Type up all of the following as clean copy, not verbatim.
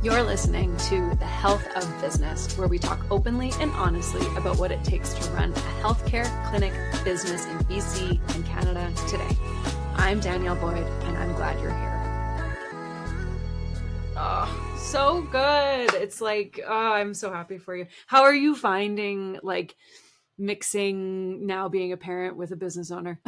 You're listening to The Health of Business, where we talk openly and honestly about what it takes to run a healthcare clinic business in BC and Canada today. I'm Danielle Boyd, and I'm glad you're here. Oh, so good. It's like, oh, I'm so happy for you. How are you finding like mixing now being a parent with a business owner?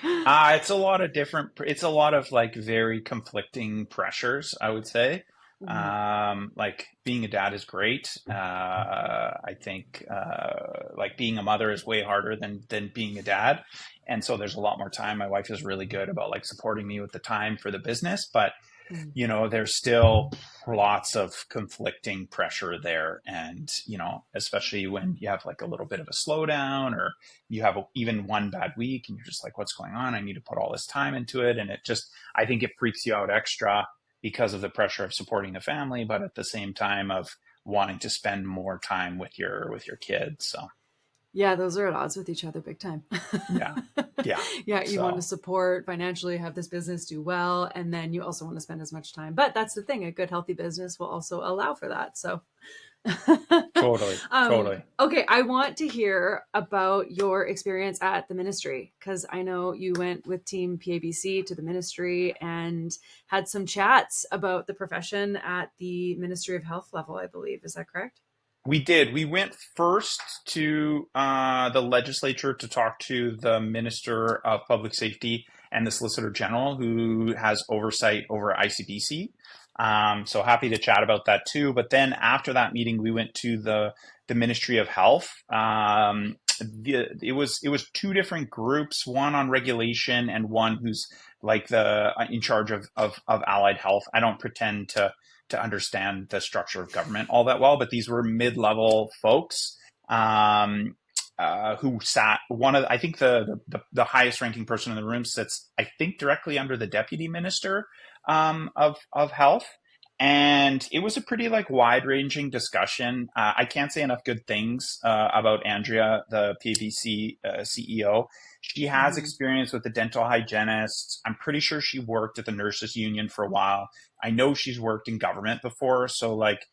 It's a lot of like very conflicting pressures, I would say. Mhm. Like being a dad is great. I think like being a mother is way harder than being a dad. And so there's a lot more time. My wife is really good about like supporting me with the time for the business, but Mhm. there's still lots of conflicting pressure there. And, especially when you have like a little bit of a slowdown or you have even one bad week and you're just like, what's going on? I need to put all this time into it. And I think it freaks you out extra because of the pressure of supporting the family, but at the same time of wanting to spend more time with your kids. So, Yeah, those are at odds with each other big time. yeah. Yeah. Yeah, you want to So, support financially, have this business do well, and then you also want to spend as much time. But that's the thing, a good, healthy business will also allow for that. So, totally, totally. okay, I want to hear about your experience at the ministry because I know you went with Team PABC to the ministry and had some chats about the profession at the Ministry of Health level, I believe. Is that correct? We did. We went first to the legislature to talk to the Minister of Public Safety and the Solicitor General, who has oversight over ICBC. So happy to chat about that too. But then after that meeting, we went to the Ministry of Health. It was two different groups, one on regulation and one who's like the in charge of allied health. I don't pretend to understand the structure of government all that well, but these were mid-level folks who sat I think the highest ranking person in the room sits, I think, directly under the deputy minister of health. And it was a pretty like wide ranging discussion. I can't say enough good things about Andrea, the PVC CEO. She has Mm-hmm. experience with the dental hygienist. I'm pretty sure she worked at the nurses union for a while. I know she's worked in government before. So like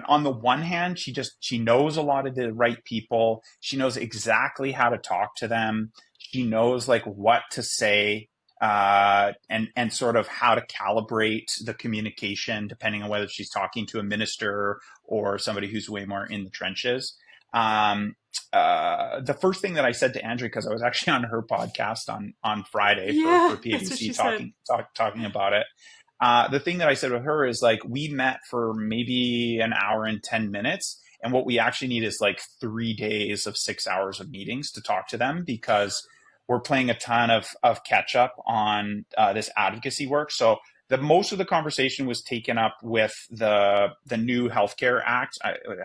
on the one hand, she knows a lot of the right people. She knows exactly how to talk to them. She knows like what to say and sort of how to calibrate the communication depending on whether she's talking to a minister or somebody who's way more in the trenches. The first thing that I said to Andrea, because I was actually on her podcast on Friday for Yeah, that's what PABC she said. talking about it. The thing that I said with her is like, we met for maybe an hour and 10 minutes. And what we actually need is like 3 days of 6 hours of meetings to talk to them because we're playing a ton of catch up on this advocacy work. So the most of the conversation was taken up with the new Healthcare Act,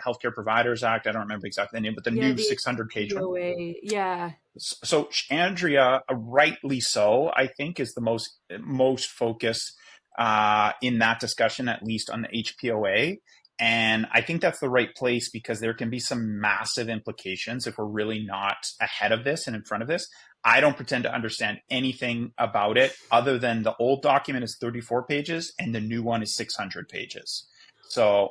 Healthcare Providers Act. I don't remember exactly the name, but the Yeah, new the 600-page one. POA. Yeah. So Andrea, rightly so, I think, is the most focused in that discussion, at least on the HPOA. And I think that's the right place because there can be some massive implications if we're really not ahead of this and in front of this. I don't pretend to understand anything about it other than the old document is 34 pages and the new one is 600 pages. So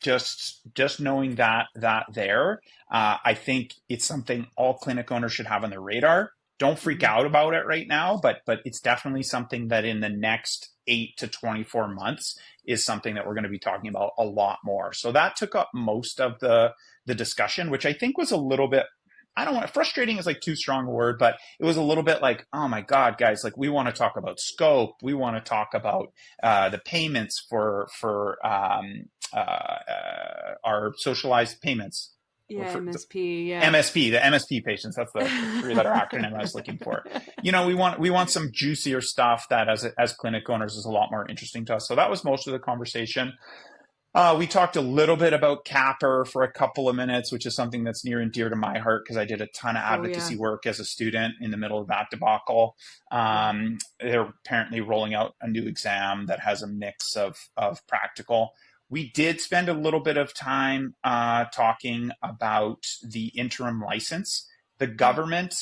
just knowing that there, I think it's something all clinic owners should have on their radar. Don't freak Mhm. out about it right now, but it's definitely something that in the next 8 to 24 months is something that we're going to be talking about a lot more. So that took up most of the discussion, which I think was a little bit, I don't want, frustrating is like too strong a word, but it was a little bit like, oh my God, guys, like we want to talk about scope. We want to talk about the payments for our socialized payments. Yeah, MSP. Yeah. MSP, the MSP patients. That's the three-letter acronym I was looking for. We want some juicier stuff that as clinic owners is a lot more interesting to us. So that was most of the conversation. We talked a little bit about Capper for a couple of minutes, which is something that's near and dear to my heart because I did a ton of Oh yeah. advocacy work as a student in the middle of that debacle. Yeah. They're apparently rolling out a new exam that has a mix of practical. We did spend a little bit of time talking about the interim license. The government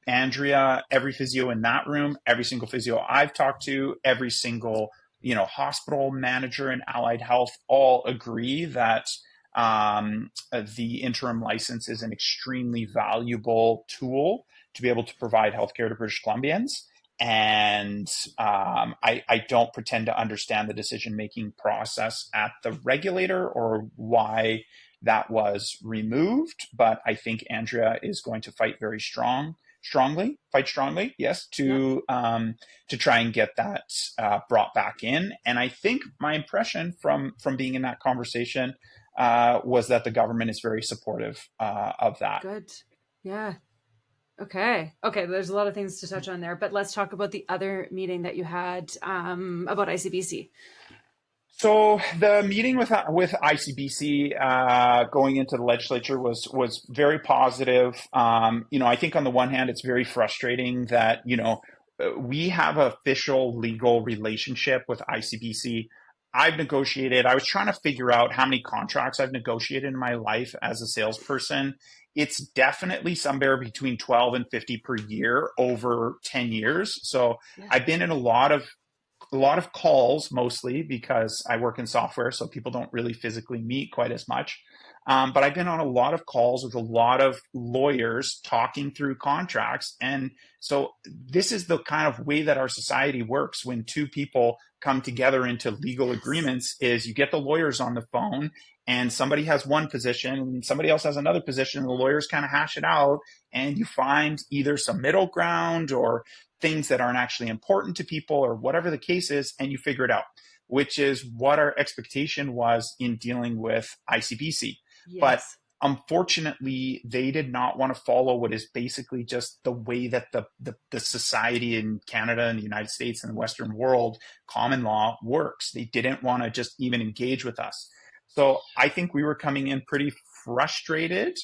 Andrea, every physio in that room, every single physio I've talked to, every single, hospital manager in allied health all agree that the interim license is an extremely valuable tool to be able to provide healthcare to British Columbians. And I don't pretend to understand the decision making process at the regulator or why that was removed, but I think Andrea is going to fight very fight strongly, yes, Yep. to try and get that brought back in. And I think my impression from being in that conversation was that the government is very supportive of that. Good. Yeah. Okay. Okay. There's a lot of things to touch on there, but let's talk about the other meeting that you had about ICBC. So the meeting with ICBC going into the legislature was very positive. I think on the one hand, it's very frustrating that we have an official legal relationship with ICBC. I've negotiated. I was trying to figure out how many contracts I've negotiated in my life as a salesperson. It's definitely somewhere between 12 and 50 per year over 10 years. So Yeah. I've been in a lot of calls, mostly because I work in software, so people don't really physically meet quite as much. But I've been on a lot of calls with a lot of lawyers talking through contracts. And so this is the kind of way that our society works when two people come together into legal Yes. agreements is you get the lawyers on the phone and somebody has one position and somebody else has another position and the lawyers kind of hash it out and you find either some middle ground or things that aren't actually important to people or whatever the case is, and you figure it out, which is what our expectation was in dealing with ICBC. But Yes. unfortunately, they did not want to follow what is basically just the way that the society in Canada and the United States and the Western world, common law works. They didn't want to just even engage with us. So I think we were coming in pretty frustrated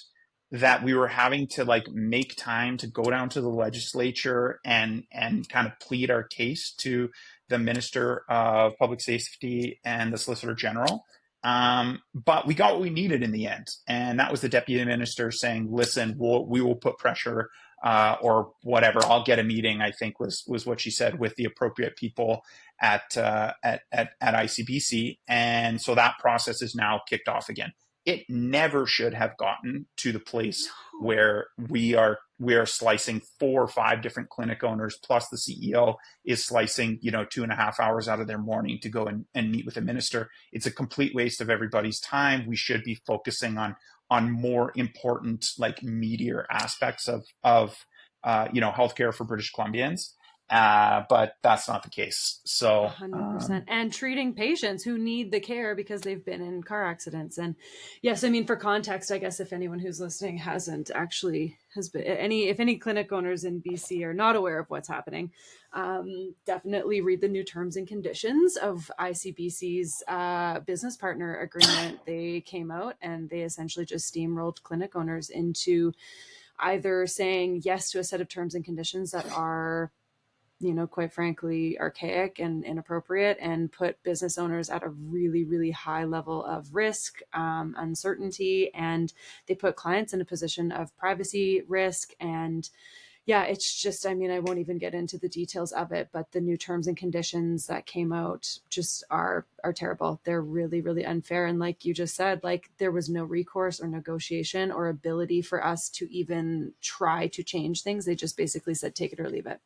that we were having to make time to go down to the legislature and kind of plead our case to the Minister of Public Safety and the Solicitor General. But we got what we needed in the end, and that was the Deputy Minister saying, "Listen, we will put pressure." Or whatever. I'll get a meeting. I think was what she said with the appropriate people at ICBC, and so that process is now kicked off again. It never should have gotten to the place No. where we are slicing 4 or 5 different clinic owners plus the CEO is slicing 2.5 hours out of their morning to go and meet with a minister. It's a complete waste of everybody's time. We should be focusing on more important meatier aspects of healthcare for British Columbians. But that's not the case. So 100%. And treating patients who need the care because they've been in car accidents. And yes, I mean, for context, I guess if anyone who's listening has been if any clinic owners in BC are not aware of what's happening, definitely read the new terms and conditions of ICBC's business partner agreement. They came out and they essentially just steamrolled clinic owners into either saying yes to a set of terms and conditions that are quite frankly, archaic and inappropriate, and put business owners at a really, really high level of risk, uncertainty, and they put clients in a position of privacy risk. And yeah, it's just, I mean, I won't even get into the details of it, but the new terms and conditions that came out just are terrible. They're really, really unfair. And like you just said, there was no recourse or negotiation or ability for us to even try to change things. They just basically said, take it or leave it.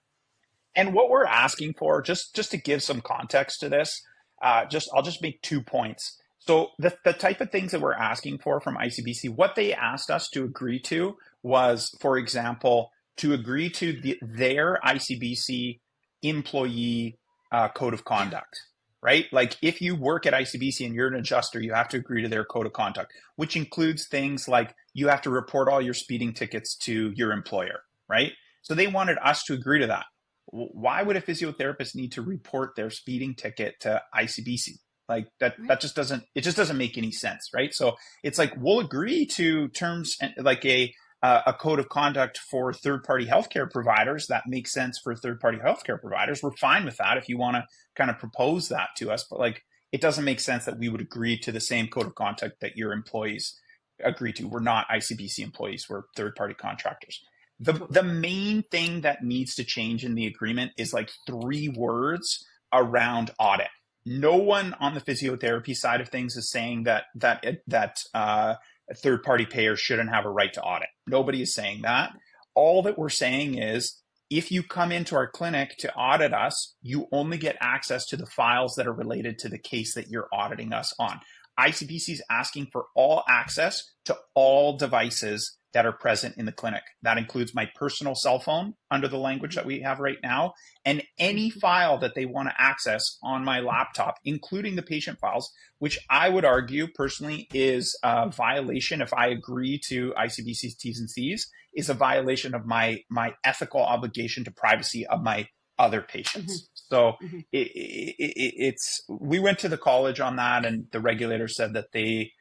And what we're asking for, just to give some context to this, I'll just make 2 points. So the type of things that we're asking for from ICBC, what they asked us to agree to was, for example, to agree to their ICBC employee code of conduct, right? Like if you work at ICBC and you're an adjuster, you have to agree to their code of conduct, which includes things like you have to report all your speeding tickets to your employer, right? So they wanted us to agree to that. Why would a physiotherapist need to report their speeding ticket to ICBC? Like Right. that just doesn't make any sense, right? So it's like we'll agree to terms like a code of conduct for third-party healthcare providers that makes sense for third-party healthcare providers. We're fine with that if you want to kind of propose that to us, but it doesn't make sense that we would agree to the same code of conduct that your employees agree to. We're not ICBC employees, we're third-party contractors. The main thing that needs to change in the agreement is like 3 words around audit. No one on the physiotherapy side of things is saying that third party payers shouldn't have a right to audit. Nobody is saying that. All that we're saying is if you come into our clinic to audit us, you only get access to the files that are related to the case that you're auditing us on. ICBC is asking for all access to all devices that are present in the clinic. That includes my personal cell phone under the language that we have right now, and any file that they want to access on my laptop, including the patient files, which I would argue personally is a violation, if I agree to ICBC's T's and C's, is a violation of my ethical obligation to privacy of my other patients. So it's we went to the college on that, and the regulator said that they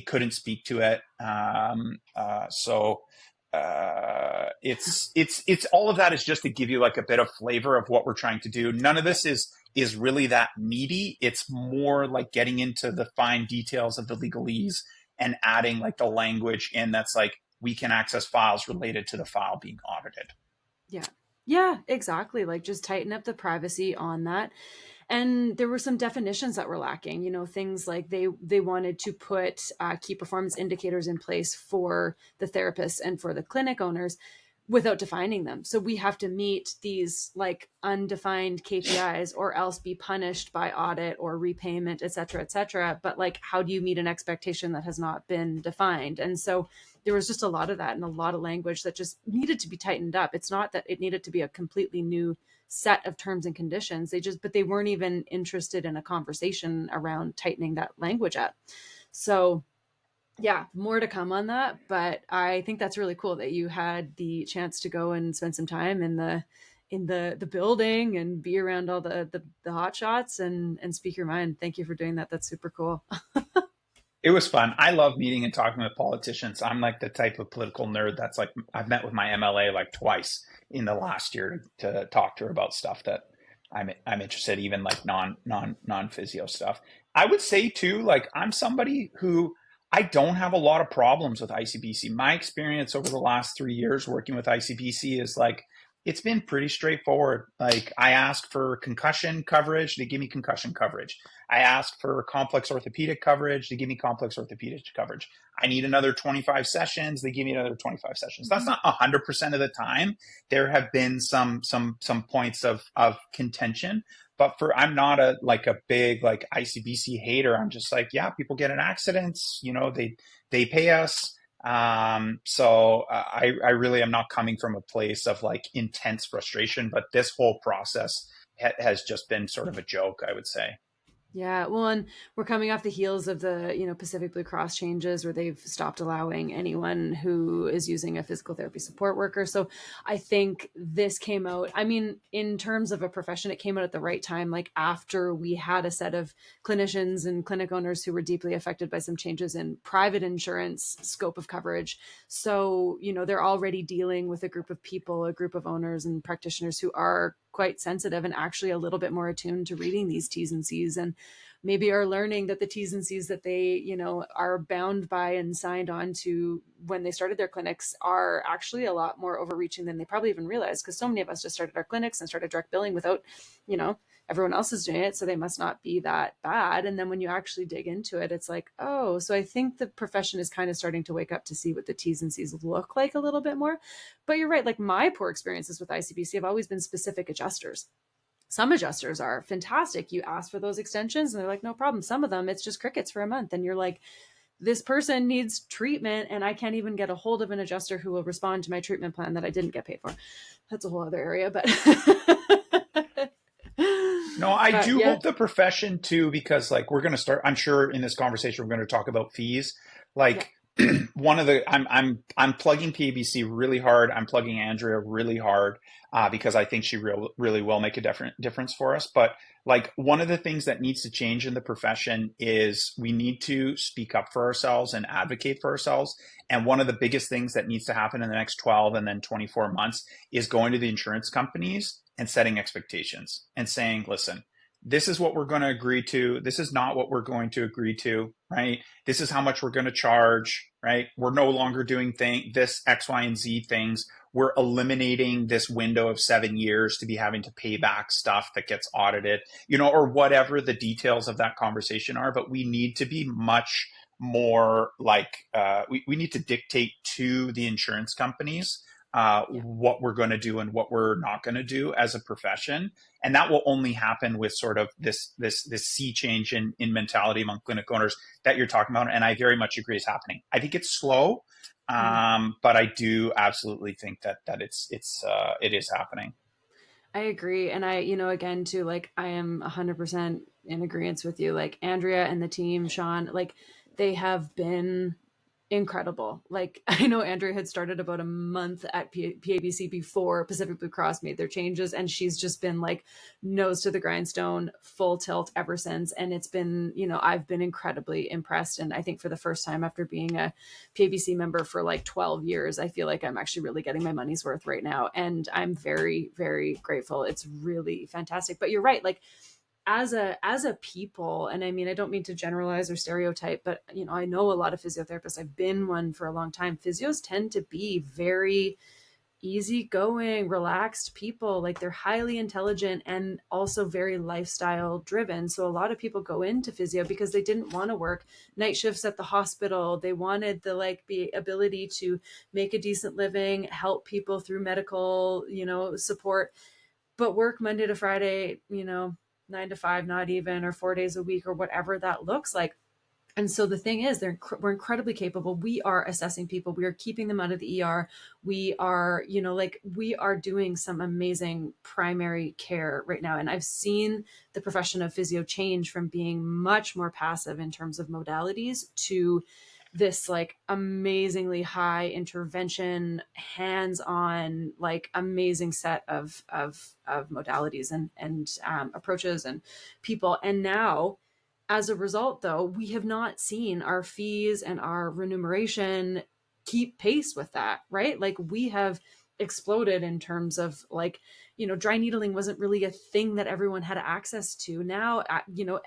couldn't speak to it. It's all of that is just to give you like a bit of flavor of what we're trying to do. None of this is really that meaty. It's more like getting into the fine details of the legalese and adding like the language in that's like we can access files related to the file being audited. Yeah. Yeah, exactly. Like just tighten up the privacy on that. And there were some definitions that were lacking, things like they wanted to put key performance indicators in place for the therapists and for the clinic owners without defining them. So we have to meet these like undefined KPIs or else be punished by audit or repayment, et cetera, et cetera. But like, how do you meet an expectation that has not been defined? And so there was just a lot of that and a lot of language that just needed to be tightened up. It's not that it needed to be a completely new set of terms and conditions. But they weren't even interested in a conversation around tightening that language up. So yeah, more to come on that, but I think that's really cool that you had the chance to go and spend some time in the building and be around all the hot shots and speak your mind. Thank you for doing that. That's super cool. It was fun. I love meeting and talking with politicians. I'm like the type of political nerd that's like, I've met with my MLA like twice in the last year to talk to her about stuff that I'm interested, even like non physio stuff. I would say too, like I'm somebody who I don't have a lot of problems with ICBC. My experience over the last 3 years working with ICBC is like, it's been pretty straightforward. Like I asked for concussion coverage, they give me concussion coverage. I asked for complex orthopedic coverage, they give me complex orthopedic coverage. I need another 25 sessions, they give me another 25 sessions. That's not 100% of the time. There have been some points of contention, but I'm not a big like ICBC hater. I'm just like, yeah, people get in accidents, they pay us. I really am not coming from a place of like intense frustration, but this whole process has just been sort of a joke, I would say. Yeah, well, and we're coming off the heels of the, Pacific Blue Cross changes where they've stopped allowing anyone who is using a physical therapy support worker. So I think this came out, I mean, in terms of a profession, it came out at the right time, like after we had a set of clinicians and clinic owners who were deeply affected by some changes in private insurance scope of coverage. So, they're already dealing with a group of people, a group of owners and practitioners who are quite sensitive and actually a little bit more attuned to reading these T's and C's, and maybe are learning that the T's and C's that they, are bound by and signed on to when they started their clinics are actually a lot more overreaching than they probably even realized, because so many of us just started our clinics and started direct billing without, everyone else is doing it, so they must not be that bad. And then when you actually dig into it, it's like, oh, so I think the profession is kind of starting to wake up to see what the T's and C's look like a little bit more. But you're right, like my poor experiences with ICBC have always been specific adjusters. Some adjusters are fantastic. You ask for those extensions and they're like, no problem. Some of them, it's just crickets for a month. And you're like, this person needs treatment and I can't even get a hold of an adjuster who will respond to my treatment plan that I didn't get paid for. That's a whole other area, but no, I do hope the profession too, because like we're going to start, I'm sure in this conversation, we're going to talk about fees. Like one of the, I'm plugging PABC really hard. I'm plugging Andrea really hard because I think she really will make a difference for us. But like one of the things that needs to change in the profession is we need to speak up for ourselves and advocate for ourselves. And one of the biggest things that needs to happen in the next 12 and then 24 months is going to the insurance companies and setting expectations and saying, listen, this is what we're going to agree to. This is not what we're going to agree to, right? This is how much we're going to charge, right? We're no longer doing this X, Y, and Z things. We're eliminating this window of 7 years to be having to pay back stuff that gets audited, or whatever the details of that conversation are. But we need to be much more like, we need to dictate to the insurance companies Yeah. what we're going to do and what we're not going to do as a profession, and that will only happen with sort of this sea change in mentality among clinic owners that you're talking about. And I very much agree is happening. I think it's slow, Mhm. but I do absolutely think that it is happening. I agree. And again, too, like I am 100% in agreement with you. Like Andrea and the team, Sean, like they have been incredible. Like I know Andrea had started about a month at PABC before Pacific Blue Cross made their changes, and she's just been like nose to the grindstone, full tilt ever since. And it's been, I've been incredibly impressed. And I think for the first time after being a PABC member for like 12 years, I feel like I'm actually really getting my money's worth right now. And I'm very, very grateful. It's really fantastic. But you're right. Like as a people, and I mean, I don't mean to generalize or stereotype, but I know a lot of physiotherapists. I've been one for a long time. Physios tend to be very easygoing, relaxed people. Like they're highly intelligent and also very lifestyle driven. So a lot of people go into physio because they didn't want to work night shifts at the hospital. They wanted the ability to make a decent living, help people through medical, support, but work Monday to Friday, 9 to 5, not even, or 4 days a week, or whatever that looks like. And so the thing is, we're incredibly capable. We are assessing people. We are keeping them out of the ER. We are, we are doing some amazing primary care right now. And I've seen the profession of physio change from being much more passive in terms of modalities to this like amazingly high intervention, hands-on, like amazing set of modalities and approaches and people. And now, as a result, though, we have not seen our fees and our remuneration keep pace with that, right? Like we have exploded in terms of like, dry needling wasn't really a thing that everyone had access to. Now,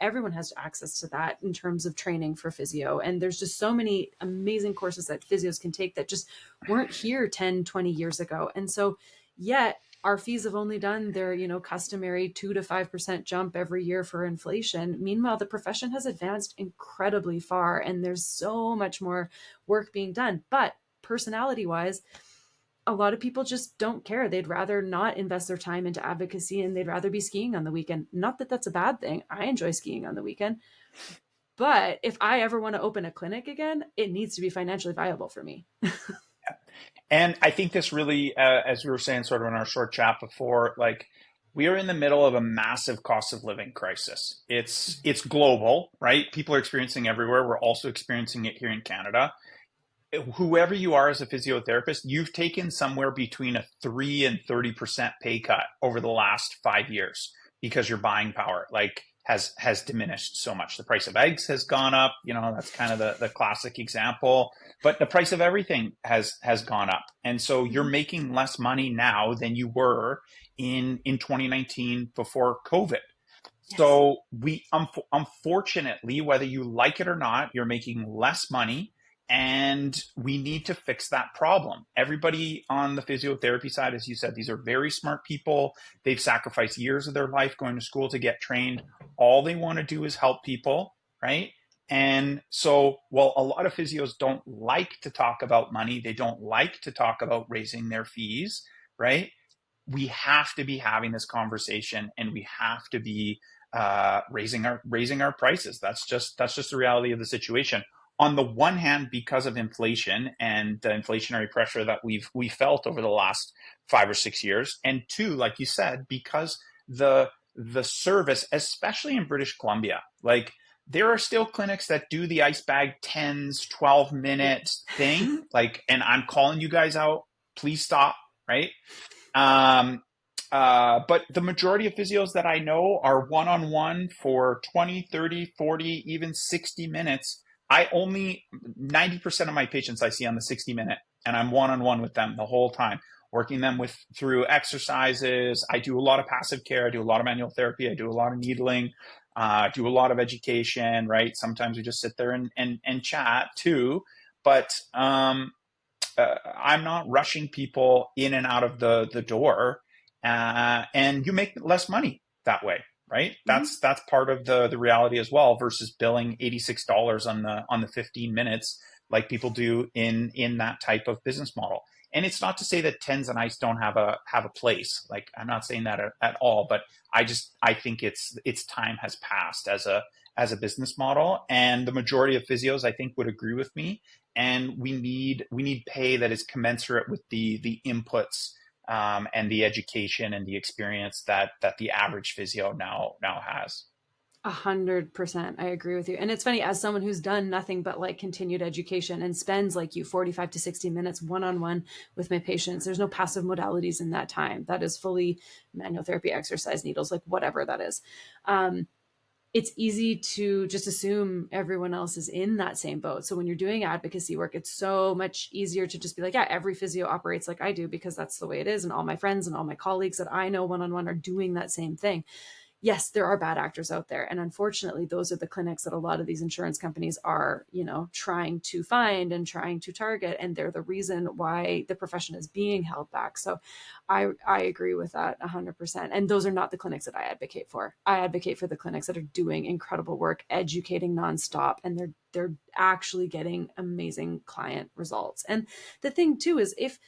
everyone has access to that in terms of training for physio. And there's just so many amazing courses that physios can take that just weren't here 10, 20 years ago. And so, yet, our fees have only done their, customary 2 to 5% jump every year for inflation. Meanwhile, the profession has advanced incredibly far, and there's so much more work being done. But personality wise, a lot of people just don't care. They'd rather not invest their time into advocacy, and they'd rather be skiing on the weekend. Not that that's a bad thing. I enjoy skiing on the weekend. But if I ever want to open a clinic again, it needs to be financially viable for me. And I think this really, as we were saying sort of in our short chat before, like we are in the middle of a massive cost of living crisis. It's global, right? People are experiencing everywhere. We're also experiencing it here in Canada. Whoever you are as a physiotherapist, you've taken somewhere between a 3 and 30% pay cut over the last 5 years because your buying power has diminished so much. The price of eggs has gone up, that's kind of the classic example, but the price of everything has gone up. And so you're Mhm. making less money now than you were in 2019 before COVID. Yes. So unfortunately, whether you like it or not, you're making less money, and we need to fix that problem. Everybody on the physiotherapy side, as you said, these are very smart people. They've sacrificed years of their life going to school to get trained. All they want to do is help people, right? And so, while a lot of physios don't like to talk about money, they don't like to talk about raising their fees, right? We have to be having this conversation, and we have to be raising our prices. That's just the reality of the situation. On the one hand, because of inflation and the inflationary pressure that we felt over the last 5 or 6 years, and two, like you said, because the service, especially in British Columbia, like there are still clinics that do the ice bag 10s, 12 Yep. minute thing. Like, and I'm calling you guys out. Please stop, right? Um, but the majority of physios that I know are one-on-one for 20, 30, 40, even 60 minutes. I only 90% of my patients I see on the 60 minute, and I'm one-on-one with them the whole time. working them through exercises. I do a lot of passive care. I do a lot of manual therapy. I do a lot of needling. Do a lot of education, right? Sometimes we just sit there and chat too. But I'm not rushing people in and out of the door, and you make less money that way, right? Mm-hmm. That's part of the reality as well, versus billing $86 on the 15 minutes like people do in that type of business model. And it's not to say that tens and ice don't have a place. Like, I'm not saying that at all, but I think its time has passed as a business model, and the majority of physios I think would agree with me. And we need pay that is commensurate with the inputs, and the education and the experience that the average physio now has. 100%. I agree with you. And it's funny, as someone who's done nothing but like continued education and spends like you 45 to 60 minutes one-on-one with my patients, there's no passive modalities in that time. That is fully manual therapy, exercise, needles, like whatever that is. It's easy to just assume everyone else is in that same boat. So when you're doing advocacy work, it's so much easier to just be like, yeah, every physio operates like I do because that's the way it is. And all my friends and all my colleagues that I know one-on-one are doing that same thing. Yes, there are bad actors out there. And unfortunately, those are the clinics that a lot of these insurance companies are, trying to find and trying to target. And they're the reason why the profession is being held back. So I agree with that 100%. And those are not the clinics that I advocate for. I advocate for the clinics that are doing incredible work, educating nonstop, and they're actually getting amazing client results. And the thing too is, if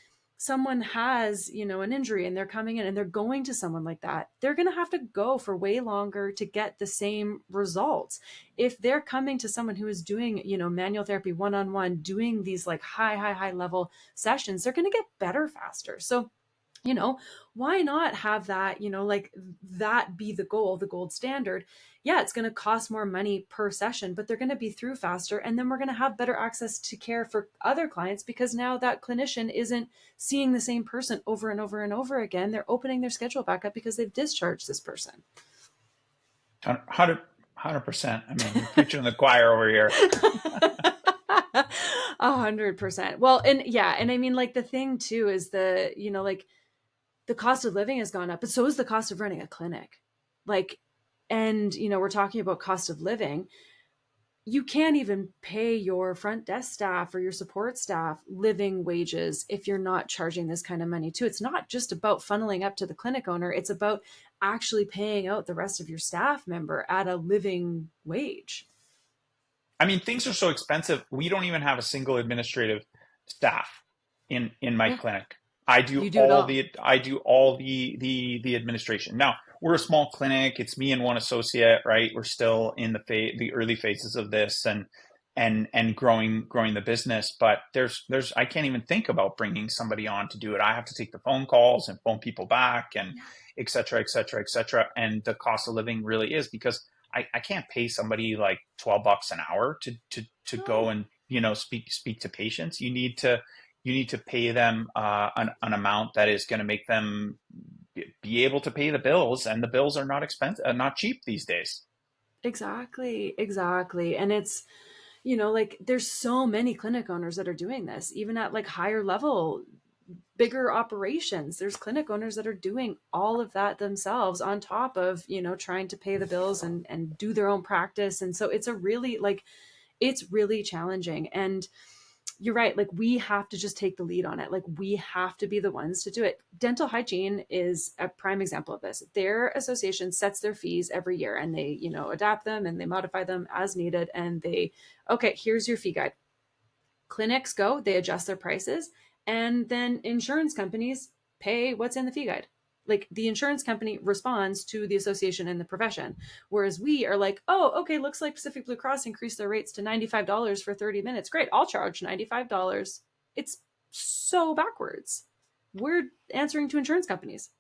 someone has, an injury and they're coming in and they're going to someone like that, they're going to have to go for way longer to get the same results. If they're coming to someone who is doing, manual therapy one-on-one, doing these like high level sessions, they're going to get better faster. So why not have that, like that be the gold standard? Yeah, it's going to cost more money per session, but they're going to be through faster. And then we're going to have better access to care for other clients, because now that clinician isn't seeing the same person over and over and over again. They're opening their schedule back up because they've discharged this person. 100%. I mean, you're preaching to the choir over here. 100%. Well, and yeah, and I mean, like the thing too is like the cost of living has gone up, but so is the cost of running a clinic. Like, and we're talking about cost of living. You can't even pay your front desk staff or your support staff living wages if you're not charging this kind of money too. It's not just about funneling up to the clinic owner. It's about actually paying out the rest of your staff member at a living wage. I mean, things are so expensive. We don't even have a single administrative staff in my Yeah, clinic. you do it all. I do all the administration. Now, we're a small clinic. It's me and one associate, right? We're still in the early phases of this, and growing the business. But there's I can't even think about bringing somebody on to do it. I have to take the phone calls and phone people back, and Yeah. et cetera, et cetera, et cetera. And the cost of living really is, because I can't pay somebody like $12 an hour to go No, and speak to patients. You need to pay them an amount that is going to make them be able to pay the bills, and the bills are not expensive, not cheap these days. exactly. And it's, like there's so many clinic owners that are doing this, even at like higher level, bigger operations. There's clinic owners that are doing all of that themselves on top of, trying to pay the bills and do their own practice. And so it's really challenging. And you're right. Like, we have to just take the lead on it. Like, we have to be the ones to do it. Dental hygiene is a prime example of this. Their association sets their fees every year, and they, adapt them and they modify them as needed. And okay, here's your fee guide. Clinics go, they adjust their prices, and then insurance companies pay what's in the fee guide. Like, the insurance company responds to the association and the profession. Whereas we are like, oh, okay, looks like Pacific Blue Cross increased their rates to $95 for 30 minutes. Great, I'll charge $95. It's so backwards. We're answering to insurance companies.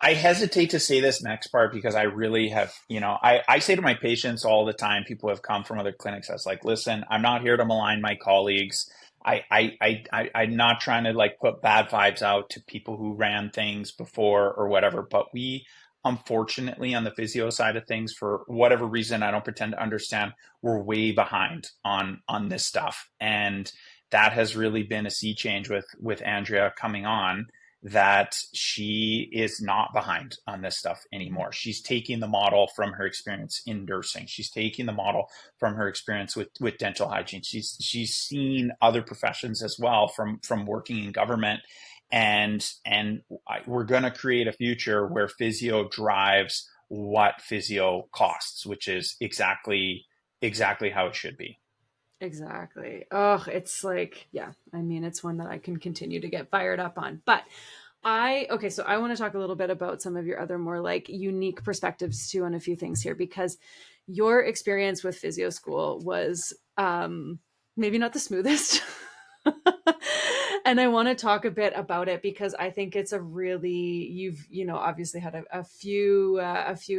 I hesitate to say this next part because I really have, I say to my patients all the time, people who have come from other clinics, I was like, listen, I'm not here to malign my colleagues. I'm not trying to like put bad vibes out to people who ran things before or whatever, but we, unfortunately, on the physio side of things, for whatever reason, I don't pretend to understand, we're way behind on this stuff. And that has really been a sea change with Andrea coming on, that she is not behind on this stuff Mhm. anymore. She's taking the model from her experience in nursing. She's taking the model from her experience with dental hygiene. She's seen other professions as well from working in government, and we're going to create a future where physio drives what physio costs, which is exactly how it should be. Exactly. Oh, it's like, yeah, I mean, it's one that I can continue to get fired up on. But okay, so I want to talk a little bit about some of your other more like unique perspectives too on a few things here, because your experience with physio school was maybe not the smoothest. And I want to talk a bit about it because I think it's a really, obviously had a few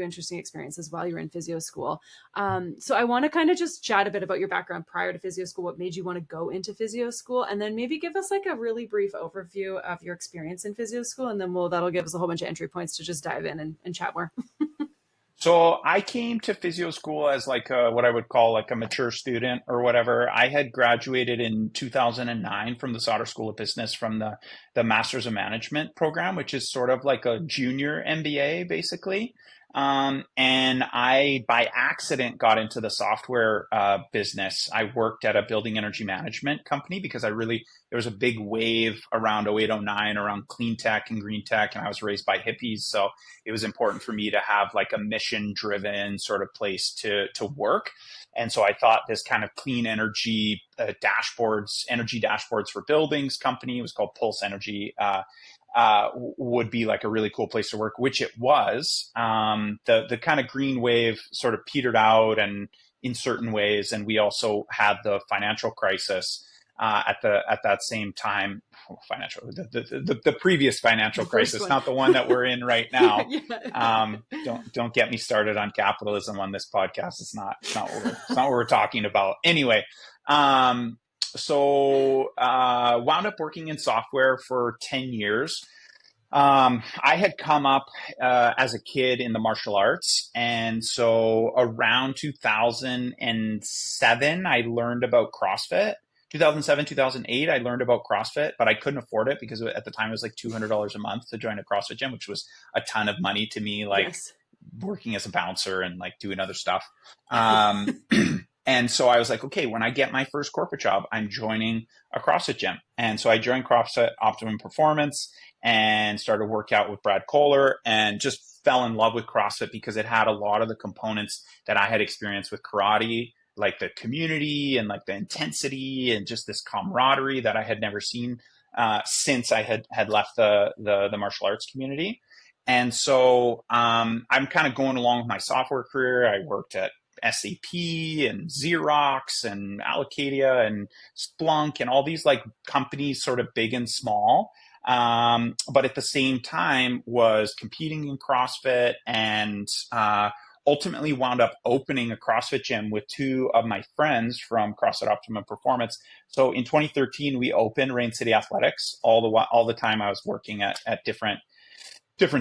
interesting experiences while you were in physio school. So I want to kind of just chat a bit about your background prior to physio school, what made you want to go into physio school, and then maybe give us like a really brief overview of your experience in physio school, and then that'll give us a whole bunch of entry points to just dive in and chat more. So I came to physio school as like what I would call like a mature student or whatever. I had graduated in 2009 from the Sauder School of Business from the Masters of Management program, which is sort of like a junior MBA basically. And I, by accident, got into the software business. I worked at a building energy management company because there was a big wave around 08, 09 around clean tech and green tech. And I was raised by hippies. So it was important for me to have like a mission driven sort of place to work. And so I thought this kind of clean energy energy dashboards for buildings company, it was called Pulse Energy, would be like a really cool place to work, which it was. The kind of green wave sort of petered out and in certain ways, and we also had the financial crisis at that same time. Financial the previous The financial first crisis, one. not the one that we're in right now. Yeah. Don't get me started on capitalism on this podcast. It's not what we're talking about. Anyway, wound up working in software for 10 years. I had come up as a kid in the martial arts. And so around 2007, I learned about CrossFit. 2007, 2008, I learned about CrossFit, but I couldn't afford it because at the time it was like $200 a month to join a CrossFit gym, which was a ton of money to me, like Yes. working as a bouncer and like doing other stuff. And so I was like, okay, when I get my first corporate job, I'm joining a CrossFit gym. And so I joined CrossFit Optimum Performance and started to work out with Brad Kohler and just fell in love with CrossFit because it had a lot of the components that I had experienced with karate, like the community and like the intensity and just this camaraderie that I had never seen since I had left the martial arts community. And so I'm kind of going along with my software career. I worked at SAP and Xerox and Allocadia and Splunk and all these like companies, sort of big and small. But at the same time was competing in CrossFit and ultimately wound up opening a CrossFit gym with two of my friends from CrossFit Optimum Performance. So in 2013, we opened Rain City Athletics. All the time I was working at different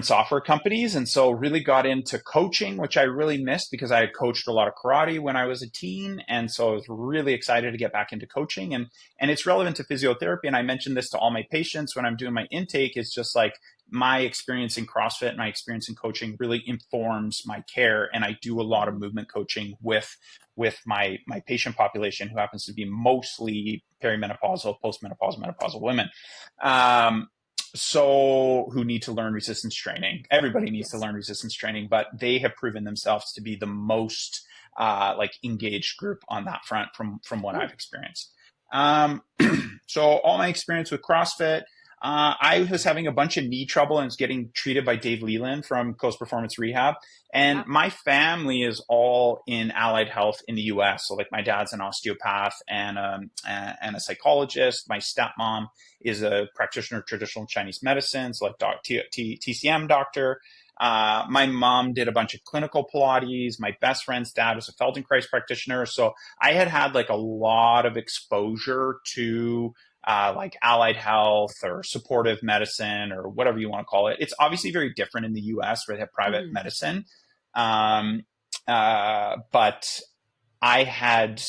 software companies. And so really got into coaching, which I really missed because I had coached a lot of karate when I was a teen. And so I was really excited to get back into coaching, and it's relevant to physiotherapy. And I mentioned this to all my patients when I'm doing my intake. It's just like my experience in CrossFit, my experience in coaching really informs my care. And I do a lot of movement coaching with my patient population, who happens to be mostly perimenopausal, postmenopausal, menopausal women. Um, so who need to learn resistance training. Everybody needs to Yes. learn resistance training, but they have proven themselves to be the most like engaged group on that front from what Ooh. I've experienced. Um, so all my experience with CrossFit, I was having a bunch of knee trouble and was getting treated by Dave Leland from Coast Performance Rehab. And Yeah. my family is all in allied health in the US. So like my dad's an osteopath and a psychologist. My stepmom is a practitioner of traditional Chinese medicine, so like TCM doctor. My mom did a bunch of clinical Pilates. My best friend's dad was a Feldenkrais practitioner. So I had like a lot of exposure to like allied health or supportive medicine or whatever you want to call it. It's obviously very different in the US where they have private Mm-hmm. medicine. Um, but I had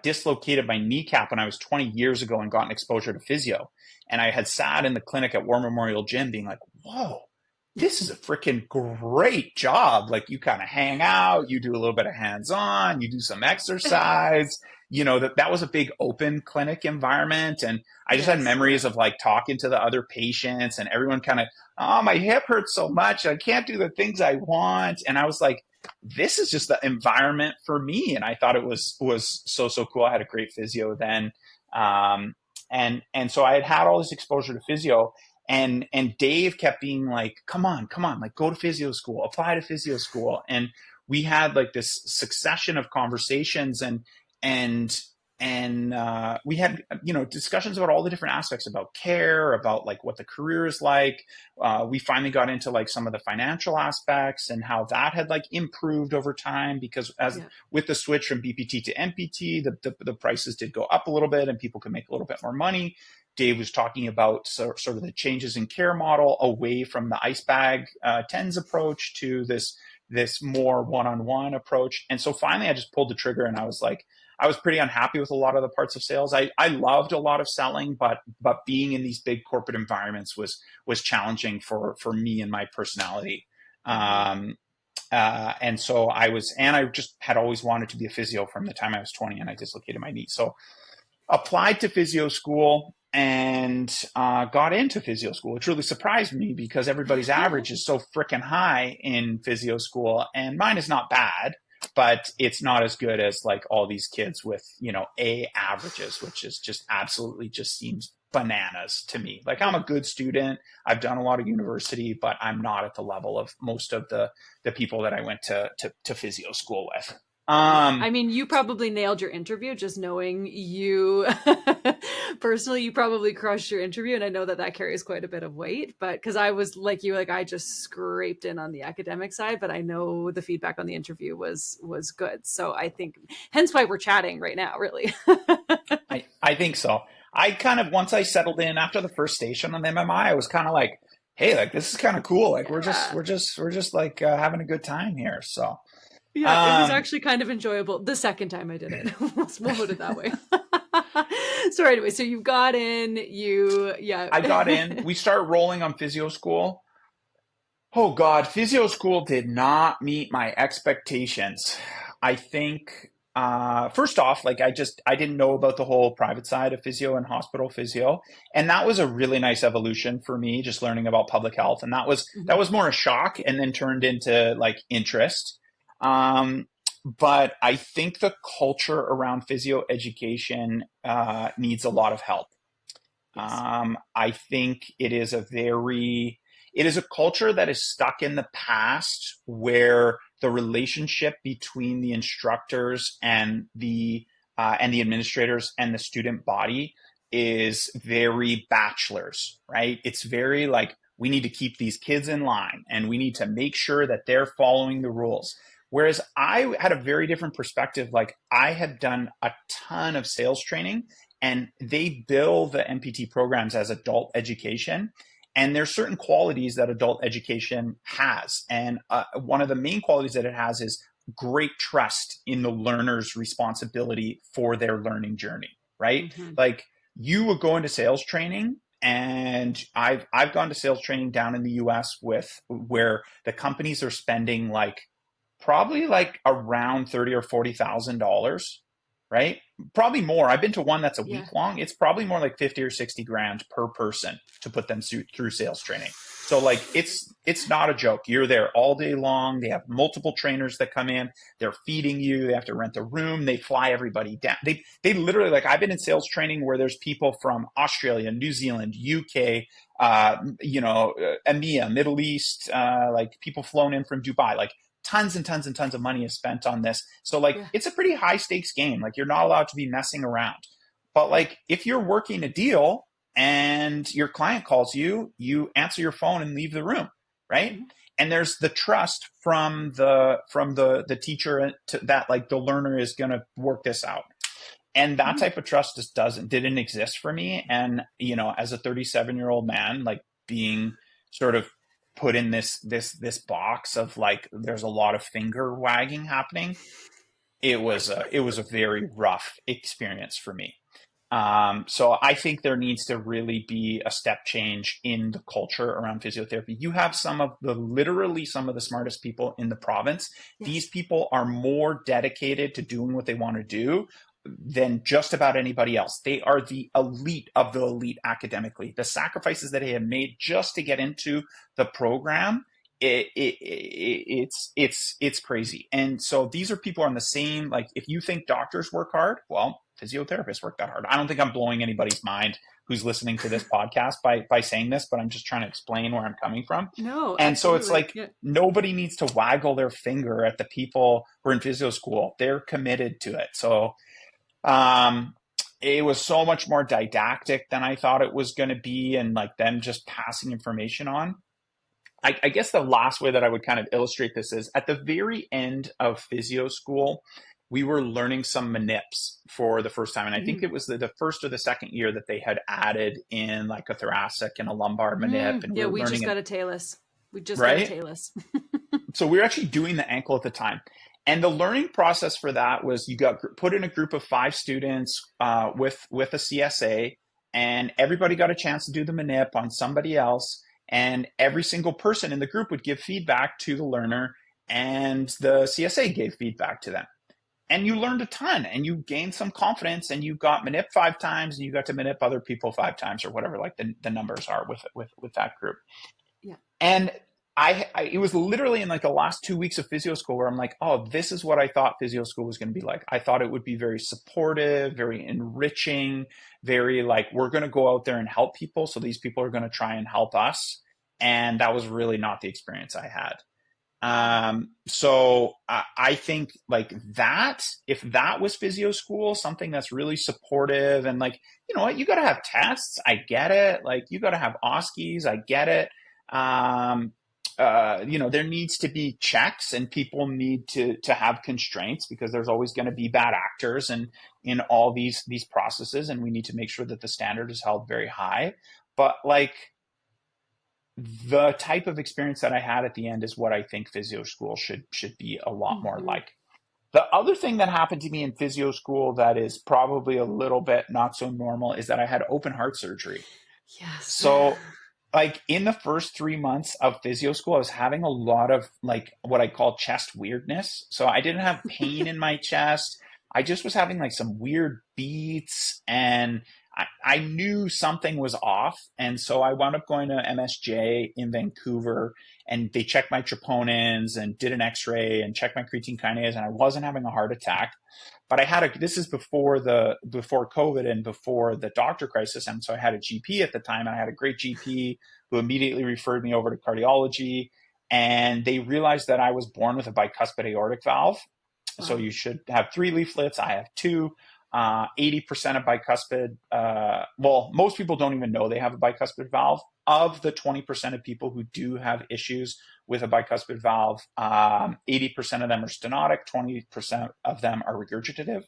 dislocated my kneecap when I was 20 years ago and gotten exposure to physio. And I had sat in the clinic at War Memorial Gym being like, whoa, this is a freaking great job. Like you kind of hang out, you do a little bit of hands-on, you do some exercise, that was a big open clinic environment. And I just had Yes, memories of like talking to the other patients and everyone kind of, oh, my hip hurts so much. I can't do the things I want. And I was like, this is just the environment for me. And I thought it was so cool. I had a great physio then. And so I had all this exposure to physio, and Dave kept being like, come on, like go to physio school, apply to physio school. And we had like this succession of conversations, and we had discussions about all the different aspects about care, about like what the career is like. We finally got into like some of the financial aspects and how that had like improved over time, because as yeah, with the switch from BPT to MPT, the prices did go up a little bit and people could make a little bit more money. Dave was talking about sort of the changes in care model away from the ice bag TENS approach to this more one-on-one approach. And so finally I just pulled the trigger, and I was like, I was pretty unhappy with a lot of the parts of sales. I loved a lot of selling, but being in these big corporate environments was challenging for me and my personality. mm-hmm. And so I just had always wanted to be a physio from the time I was 20, and I dislocated my knee. So applied to physio school and got into physio school. It really surprised me because everybody's average is so freaking high in physio school, and mine is not bad, but it's not as good as like all these kids with A averages, which is just absolutely just seems bananas to me. Like I'm a Yeah. good student, I've done a lot of university, but I'm not at the level of most of the people that I went to physio school with. Yeah. um I mean, you probably nailed your interview, just knowing you personally, you probably crushed your interview. And I know that that carries quite a bit of weight, but because I was like you, like I just scraped in on the academic side, but I know the feedback on the interview was good. So I think hence why we're chatting right now, really. I think so. I kind of, once I settled in after the first station on the MMI, I was kind of like, hey, like this is kind of cool. Like Yeah. we're just like having a good time here. So, Yeah, it was um, actually kind of enjoyable the second time I did it. We'll put it that way. So anyway, so you got in, you yeah. I got in. We started rolling on physio school. Oh God, physio school did not meet my expectations. I think first off, like I didn't know about the whole private side of physio and hospital physio, and that was a really nice evolution for me, just learning about public health, and that Mhm. was more a shock, and then turned into like interest. Um, but I think the culture around physio education needs a lot of help. Yes. I think it is a culture that is stuck in the past, where the relationship between the instructors and the administrators and the student body is very bachelors, right? It's very like, we need to keep these kids in line and we need to make sure that they're following the rules. Whereas I had a very different perspective. Like I had done a ton of sales training, and they bill the MPT programs as adult education. And there's certain qualities that adult education has. And one of the main qualities that it has is great trust in the learner's responsibility for their learning journey, right? Mm-hmm. Like you would go into sales training, and I've gone to sales training down in the US with where the companies are spending like probably like around 30 or $40,000, right? Probably more. I've been to one that's a Yeah. week long. It's probably more like 50 or 60 grand per person to put them through sales training. So like it's not a joke. You're there all day long. They have multiple trainers that come in. They're feeding you. They have to rent a room. They fly everybody down. They literally, like I've been in sales training where there's people from Australia, New Zealand, UK, EMEA, Middle East, like people flown in from Dubai, like tons and tons and tons of money is spent on this. So like Yeah. it's a pretty high stakes game. Like you're not allowed to be messing around. But Yeah. like if you're working a deal and your client calls you, you answer your phone and leave the room, right? Mm-hmm. And there's the trust from the teacher that like the learner is going to work this out. And that Mm-hmm. type of trust just didn't exist for me. And as a 37-year-old man, like being sort of put in this box of like there's a lot of finger wagging happening, it was a very rough experience for me. So I think there needs to really be a step change in the culture around physiotherapy. You have literally some of the smartest people in the province. These Yes. people are more dedicated to doing what they want to do than just about anybody else. They are the elite of the elite academically. The sacrifices that they have made just to get into the program, it's crazy. And so these are people on the same, like, if you think doctors work hard, well, physiotherapists work that hard. I don't think I'm blowing anybody's mind who's listening to this podcast by saying this, but I'm just trying to explain where I'm coming from. No, And so it's absolutely. like Yeah. nobody needs to waggle their finger at the people who are in physio school. They're committed to it. So um, it was so much more didactic than I thought it was going to be, and like them just passing information on. I guess the last way that I would kind of illustrate this is at the very end of physio school, we were learning some manips for the first time. And I think Mhm. it was the first or the second year that they had added in like a thoracic and a lumbar manip. And we Yeah, were we just learning it, got a talus. We just got a right? talus. So we were actually doing the ankle at the time. And the learning process for that was you got put in a group of 5 students with a CSA, and everybody got a chance to do the manip on somebody else. And every single person in the group would give feedback to the learner, and the CSA gave feedback to them. And you learned a ton, and you gained some confidence, and you got manip 5 times, and you got to manip other people 5 times, or whatever like the numbers are with that group. Yeah. And it was literally in like the last 2 weeks of physio school where I'm like, oh, this is what I thought physio school was going to be like. I thought it would be very supportive, very enriching, very like, we're going to go out there and help people. So these people are going to try and help us. And that was really not the experience I had. So I think like that, if that was physio school, something that's really supportive and like, you know what, you got to have tests. I get it. Like you got to have OSCEs. I get it. Um, there needs to be checks, and people need to have constraints because there's always going to be bad actors and in all these processes, and we need to make sure that the standard is held very high. But like the type of experience that I had at the end is what I think physio school should be a lot more Hmm. like. The other thing that happened to me in physio school that is probably a little bit not so normal is that I had open heart surgery. Yes. So, like in the first 3 months of physio school, I was having a lot of like what I call chest weirdness. So I didn't have pain in my chest. I just was having like some weird beats, and I knew something was off. And so I wound up going to MSJ in Vancouver, and they checked my troponins and did an x-ray and checked my creatine kinase, and I wasn't having a heart attack. But this is before COVID and before the doctor crisis. And so I had a GP at the time, and I had a great GP who immediately referred me over to cardiology. And they realized that I was born with a bicuspid aortic valve. So Wow. you should have 3 leaflets. I have two. 80% of bicuspid, well, most people don't even know they have a bicuspid valve. Of the 20% of people who do have issues with a bicuspid valve, 80% of them are stenotic, 20% of them are regurgitative.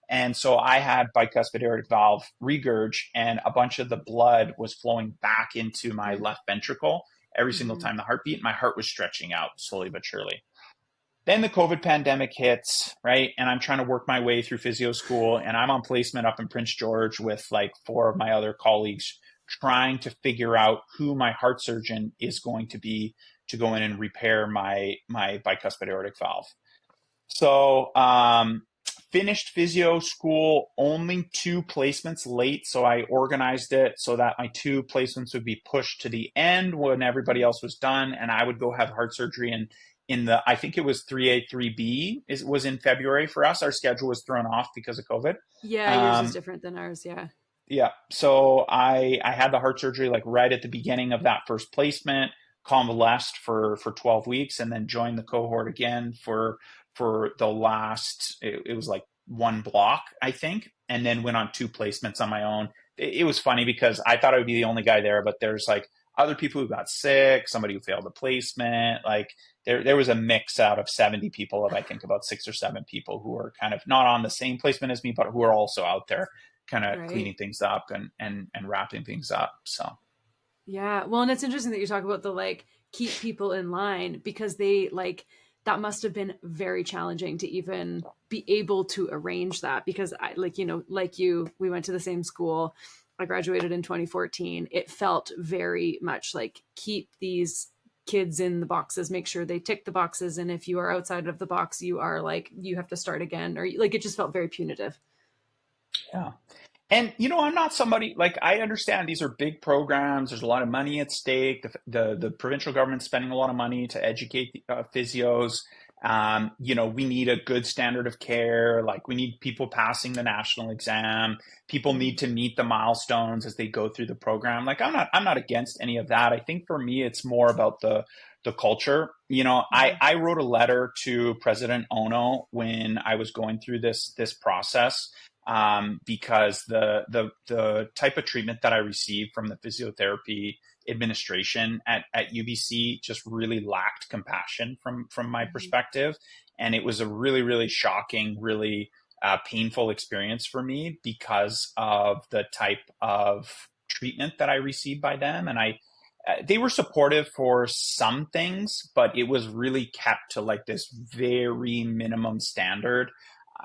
And so I had bicuspid aortic valve regurg, and a bunch of the blood was flowing back into my left ventricle every single Mm-hmm. time the heart beat. My heart was stretching out slowly but surely. Then the COVID pandemic hits, right? And I'm trying to work my way through physio school, and I'm on placement up in Prince George with like 4 of my other colleagues, trying to figure out who my heart surgeon is going to be to go in and repair my bicuspid aortic valve. So finished physio school only 2 placements late. So I organized it so that my 2 placements would be pushed to the end when everybody else was done, and I would go have heart surgery. And in the, I think it was 3A, 3B was in February for us. Our schedule was thrown off because of COVID. Yeah, yours is Um, different than ours. Yeah. yeah. So I had the heart surgery like right at the beginning of that first placement, convalesced for 12 weeks, and then joined the cohort again for the last, it was like one block, I think, and then went on 2 placements on my own. It was funny because I thought I would be the only guy there, but there's like other people who got sick, somebody who failed a placement. Like there was a mix out of 70 people of I think about 6 or 7 people who are kind of not on the same placement as me, but who are also out there kind of Right. cleaning things up and wrapping things up. So Yeah. Well, and it's interesting that you talk about the like keep people in line because they like that must have been very challenging to even be able to arrange that, because I, like, you know, like you, we went to the same school. I graduated in 2014. It felt very much like, keep these kids in the boxes, make sure they tick the boxes. And if you are outside of the box, you are like, you have to start again, or like, it just felt very punitive. Yeah. And I'm not somebody like, I understand these are big programs. There's a lot of money at stake. The provincial government's spending a lot of money to educate the, physios. We need a good standard of care. Like, we need people passing the national exam. People need to meet the milestones as they go through the program. Like, I'm not against any of that. I think for me, it's more about the culture. I wrote a letter to President Ono when I was going through this process, because the type of treatment that I received from the physiotherapy administration at UBC just really lacked compassion from my perspective. And it was a really, really shocking, really painful experience for me because of the type of treatment that I received by them. And they were supportive for some things, but it was really kept to like this very minimum standard.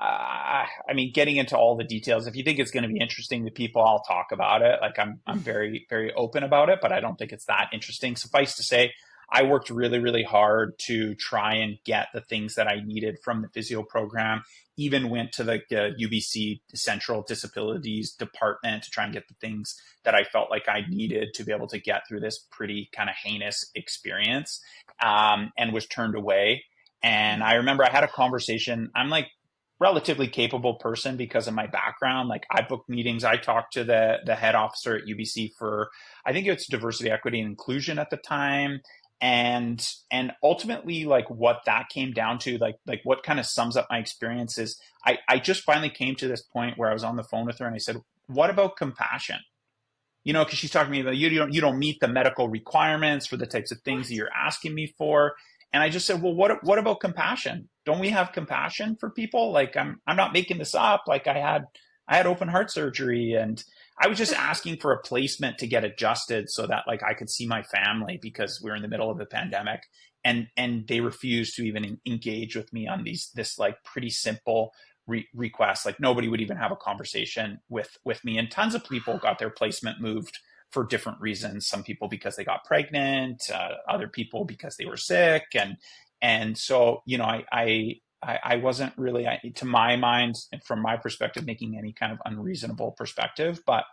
I mean, getting into all the details, if you think it's going to be interesting to people, I'll talk about it. Like, I'm very, very open about it, but I don't think it's that interesting. Suffice to say, I worked really, really hard to try and get the things that I needed from the physio program. Even went to the UBC Central Disabilities Department to try and get the things that I felt like I needed to be able to get through this pretty kind of heinous experience, and was turned away. And I remember I had a conversation. I'm like relatively capable person because of my background. Like, I booked meetings. I talked to the head officer at UBC for, I think it's diversity, equity, and inclusion at the time. And ultimately, like, what that came down to, like what kind of sums up my experience is, I just finally came to this point where I was on the phone with her and I said, what about compassion? Because she's talking to me about, you don't meet the medical requirements for the types of things that you're asking me for. And I just said, well, what about compassion? Don't we have compassion for people? Like, I'm not making this up. Like, I had open heart surgery, and I was just asking for a placement to get adjusted so that, like, I could see my family because we were in the middle of the pandemic. And they refused to even engage with me on this like pretty simple request. Like, nobody would even have a conversation with me. And tons of people got their placement moved for different reasons. Some people because they got pregnant, other people because they were sick, and so I wasn't really, to my mind and from my perspective, making any kind of unreasonable perspective. But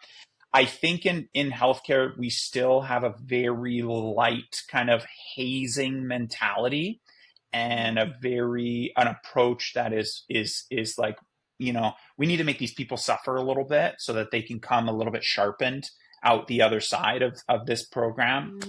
I think in healthcare we still have a very light kind of hazing mentality, and an approach that is like, we need to make these people suffer a little bit so that they can come a little bit sharpened out the other side of this program.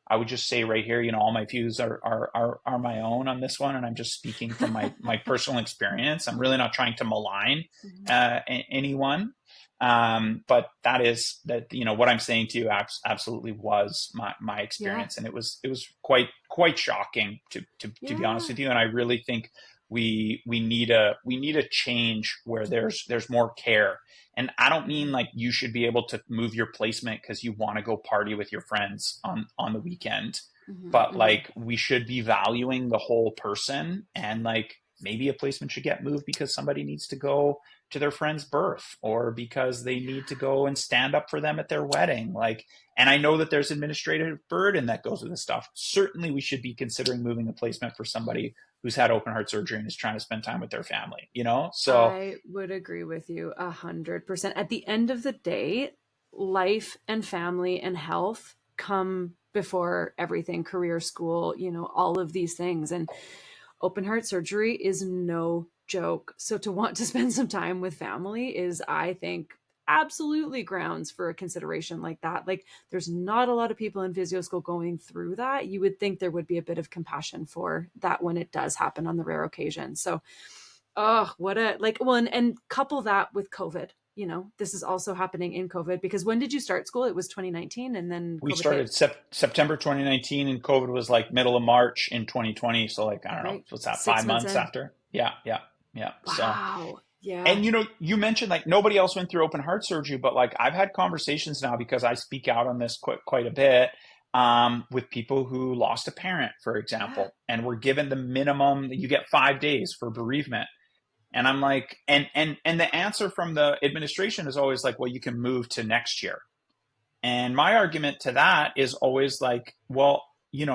I would just say right here, all my views are my own on this one, and I'm just speaking from my personal experience. I'm really not trying to malign anyone, but what I'm saying to you absolutely was my experience, and it was quite shocking to be honest with you. And I really think we need a change where there's more care. And I don't mean like you should be able to move your placement because you want to go party with your friends on the weekend, but like, we should be valuing the whole person. And like, maybe a placement should get moved because somebody needs to go to their friend's birth, or because they need to go and stand up for them at their wedding. Like, and I know that there's administrative burden that goes with this stuff. Certainly we should be considering moving a placement for somebody who's had open heart surgery and is trying to spend time with their family, So I would agree with you 100%. At the end of the day, life and family and health come before everything, career, school, all of these things. And open heart surgery is no joke. So to want to spend some time with family is, I think, absolutely grounds for a consideration like that. Like, there's not a lot of people in physio school going through that. You would think there would be a bit of compassion for that when it does happen on the rare occasion. So, what a, like, well, and couple that with COVID. This is also happening in COVID, because when did you start school? It was 2019, and then we COVID started hit. September 2019, and COVID was like middle of March in 2020. So like, I don't know, Right, what's that, 6 months 5 months in. after? Yeah, yeah, yeah. So, Wow. Yeah. and you mentioned like nobody else went through open heart surgery, but like, I've had conversations now because I speak out on this quite a bit. with people who lost a parent, for Yeah. example, and were given the minimum that you get 5 days for bereavement. And I'm like, and the answer from the administration is always like, well, you can move to next year. And my argument to that is always like, well,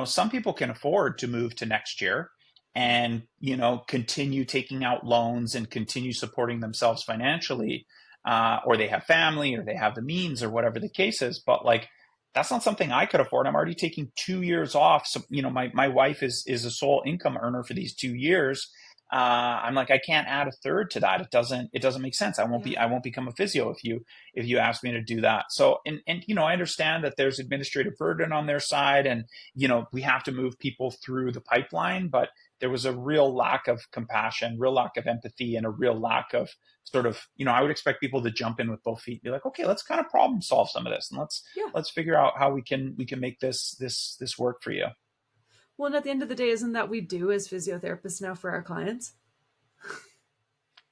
some people can afford to move to next year Yeah. and, continue taking out loans and continue supporting themselves financially, or they have family or they have the means or whatever the case is. But like, that's not something I could afford. I'm already taking 2 years off. So, my wife is a sole income earner for these 2 years. I'm like, I can't add a third to that. It doesn't make sense. Yeah. I won't become a physio if you ask me to do that. So, and I understand that there's administrative burden on their side, and we have to move people through the pipeline, but there was a real lack of compassion, real lack of empathy, and a real lack of sort of, I would expect people to jump in with both feet, be like, okay, let's kind of problem solve some of this, and Yeah. let's figure out how we can make this work for you. Well, and at the end of the day, isn't that we do as physiotherapists now for our clients?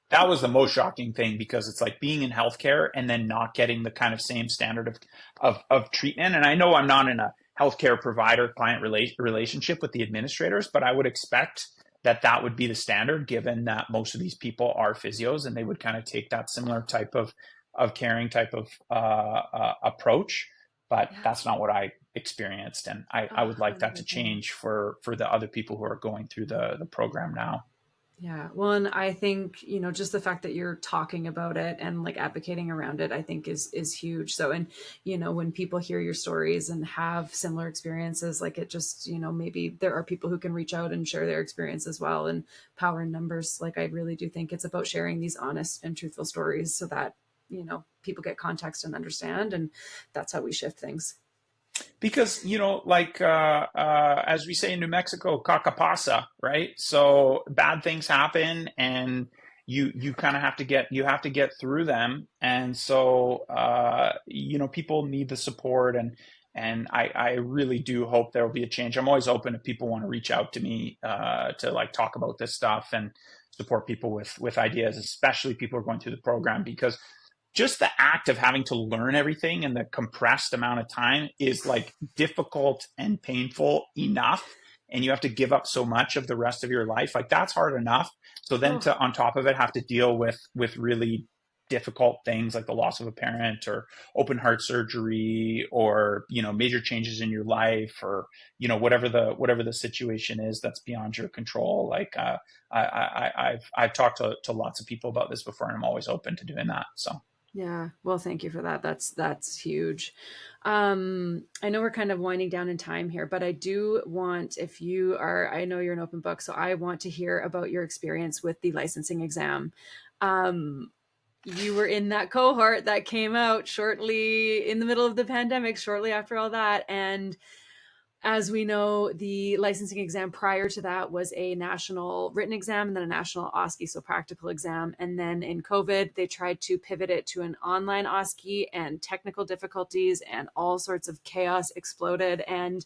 That was the most shocking thing, because it's like being in healthcare and then not getting the kind of same standard of treatment. And I know I'm not in a healthcare provider client relationship with the administrators, but I would expect that would be the standard, given that most of these people are physios and they would kind of take that similar type of caring type of approach. But Yeah. that's not what I experienced. And I would like that to 100%. change for the other people who are going through the program now. Yeah. Well, and I think, just the fact that you're talking about it and like advocating around it, I think is huge. So, and, when people hear your stories and have similar experiences, like it just, maybe there are people who can reach out and share their experience as well. And power in numbers. Like I really do think it's about sharing these honest and truthful stories so that, people get context and understand. And that's how we shift things. Because like as we say in New Mexico, caca pasa, right? So bad things happen, and you kind of have to get through them. And so people need the support, and I really do hope there will be a change. I'm always open if people want to reach out to me to like talk about this stuff and support people with ideas, especially people who are going through the program, because just the act of having to learn everything in the compressed amount of time is like difficult and painful enough. And you have to give up so much of the rest of your life. Like that's hard enough. So then Oh, to, on top of it, have to deal with really difficult things like the loss of a parent or open heart surgery, or, major changes in your life, or, whatever the situation is that's beyond your control. Like, I've talked to lots of people about this before, and I'm always open to doing that. So. yeah. Well, thank you for that. That's huge. I know we're kind of winding down in time here, but I do want, if you are, I know you're an open book, so I want to hear about your experience with the licensing exam. Um, you were in that cohort that came out shortly in the middle of the pandemic, shortly after all that. And as we know, the licensing exam prior to that was a national written exam and then a national OSCE, so practical exam. And then in COVID, they tried to pivot it to an online OSCE, and technical difficulties and all sorts of chaos exploded and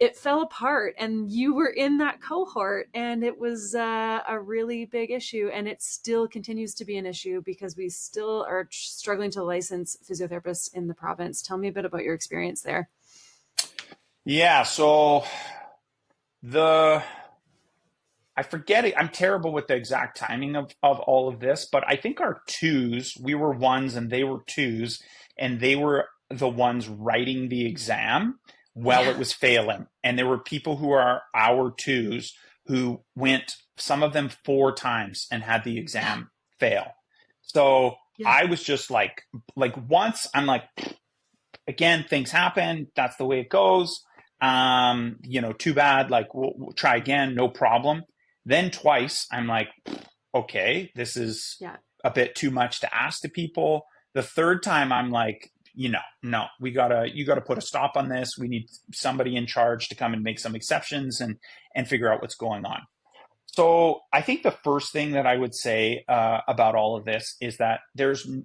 it fell apart. And you were in that cohort, and it was a really big issue. And it still continues to be an issue because we still are struggling to license physiotherapists in the province. Tell me a bit about your experience there. Yeah, so the I forget it. I'm terrible with the exact timing of all of this, but I think our twos, we were ones and they were twos, and they were the ones writing the exam while Yeah. it was failing. And there were people who are our twos who went, some of them 4 times, and had the Yeah. exam fail. So Yeah. I was just like once I'm like, again, things happen. That's the way it goes. Too bad. Like we'll try again, no problem. Then twice, I'm like, okay, this is Yeah. a bit too much to ask to people. The third time, I'm like, no, you gotta put a stop on this. We need somebody in charge to come and make some exceptions and figure out what's going on. So I think the first thing that I would say about all of this is that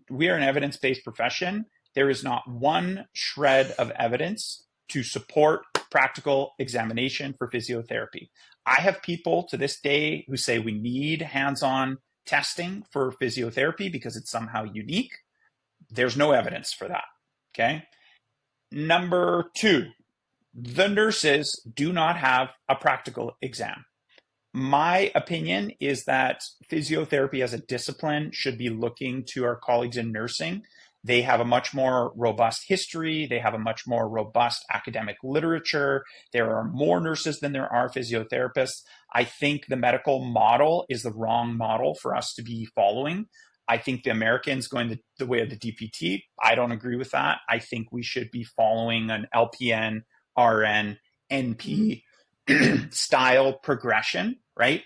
we are an evidence-based profession. There is not one shred of evidence to support practical examination for physiotherapy. I have people to this day who say we need hands-on testing for physiotherapy because it's somehow unique. There's no evidence for that. Okay. Number two, The nurses do not have a practical exam. My opinion is that physiotherapy as a discipline should be looking to our colleagues in nursing. They have a much more robust history. They have a much more robust academic literature. There are more nurses than there are physiotherapists. I think the medical model is the wrong model for us to be following. I think the Americans going the way of the DPT. I don't agree with that. I think we should be following an LPN, RN, NP style progression, right?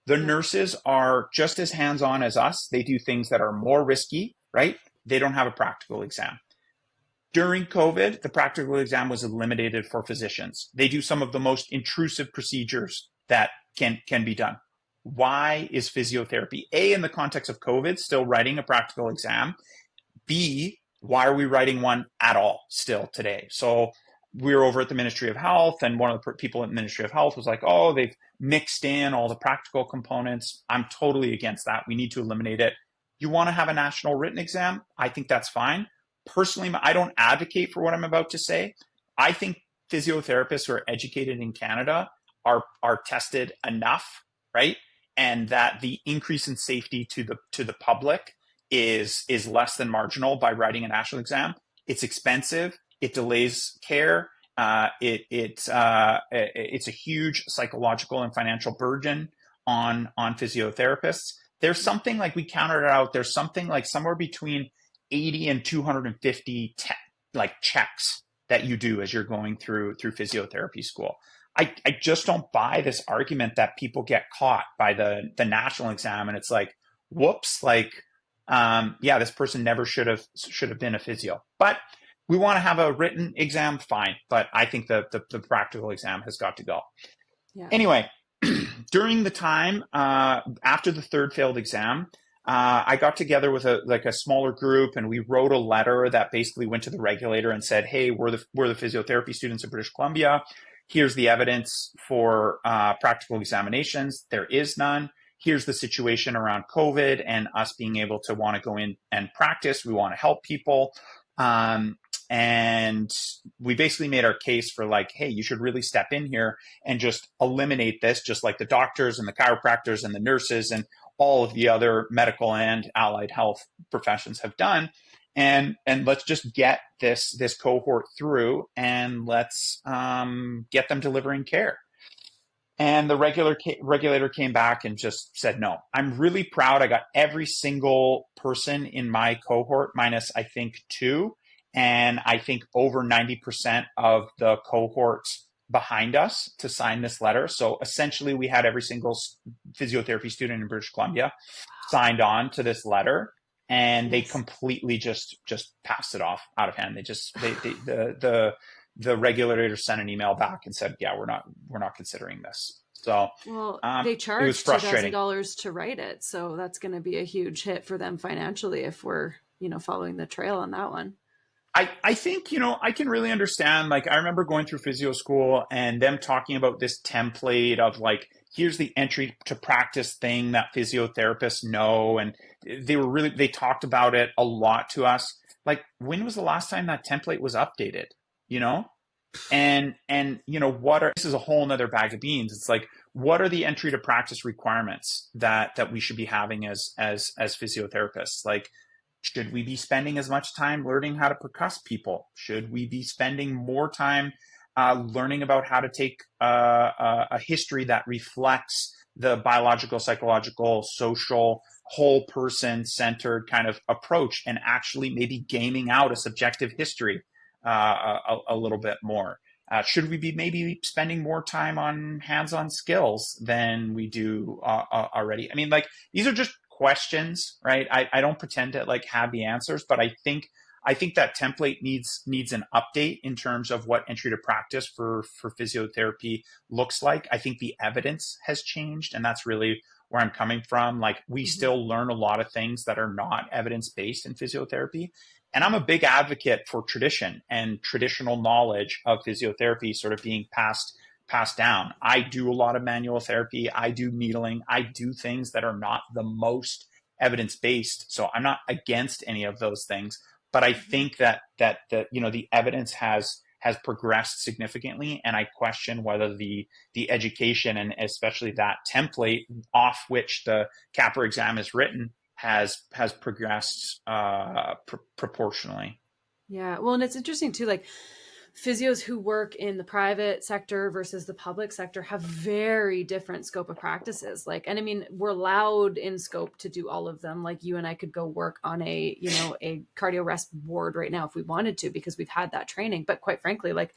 The Yeah. nurses are just as hands on as us. They do things that are more risky, right? They don't have a practical exam. During COVID, the practical exam was eliminated for physicians. They do some of the most intrusive procedures that can be done. Why is physiotherapy, A, in the context of COVID, still writing a practical exam? B, why are we writing one at all still today? So we were over at the Ministry of Health, and one of the people at the Ministry of Health was like, oh, they've mixed in all the practical components. I'm totally against that. We need to eliminate it. You want to have a national written exam? I think that's fine. Personally, I don't advocate for what I'm about to say. I think physiotherapists who are educated in Canada are tested enough, right? And that the increase in safety to the public is less than marginal by writing a national exam. It's expensive. It delays care. It's a huge psychological and financial burden on physiotherapists. There's something like, we counted it out. There's something like somewhere between 80 and 250 like checks that you do as you're going through physiotherapy school. I just don't buy this argument that people get caught by the national exam and it's like, whoops, like, yeah, this person never should have been a physio. But we want to have a written exam, fine. But I think the practical exam has got to go. Yeah. Anyway, during the time after the third failed exam, I got together with a smaller group, and we wrote a letter that basically went to the regulator and said, "Hey, we're the physiotherapy students of British Columbia. Here's the evidence for practical examinations. There is none. Here's the situation around COVID and us being able to want to go in and practice. We want to help people." And we basically made our case for like, hey, you should really step in here and just eliminate this, just like the doctors and the chiropractors and the nurses and all of the other medical and allied health professions have done. And let's just get this cohort through, and let's get them delivering care. And the regulator came back and just said no. I'm really proud. I got every single person in my cohort, minus I think two, and I think over 90% of the cohort behind us to sign this letter. So essentially, we had every single physiotherapy student in British Columbia signed on to this letter, and they completely just passed it off out of hand. The regulator sent an email back and said, yeah, we're not considering this. So well, they it was charged frustrating. $2,000 to write it, so that's going to be a huge hit for them financially if we're following the trail on that one. I think, I can really understand. Like, I remember going through physio school and them talking about this template of like, here's the entry to practice thing that physiotherapists know. And they talked about it a lot to us. Like, when was the last time that template was updated? And this is a whole nother bag of beans. It's like, what are the entry to practice requirements that we should be having as physiotherapists? Like, should we be spending as much time learning how to percuss people? Should we be spending more time learning about how to take a history that reflects the biological, psychological, social, whole person centered kind of approach, and actually maybe gaming out a subjective history a little bit more? Should we be maybe spending more time on hands-on skills than we do already? I mean, like, these are just questions, right? I don't pretend to like have the answers, but I think that template needs an update in terms of what entry to practice for physiotherapy looks like. I think the evidence has changed, and that's really where I'm coming from. Like, we still learn a lot of things that are not evidence-based in physiotherapy. And I'm a big advocate for tradition and traditional knowledge of physiotherapy sort of being passed down. I do a lot of manual therapy. I do needling. I do things that are not the most evidence-based. So I'm not against any of those things, but I think that the evidence has has progressed significantly. And I question whether the education, and especially that template off which the CAPR exam is written, has progressed proportionally. Yeah. Well, and it's interesting too, like physios who work in the private sector versus the public sector have very different scope of practices. Like, and I mean, we're allowed in scope to do all of them. Like you and I could go work on a, you know, a cardio rest ward right now if we wanted to, because we've had that training. But quite frankly, like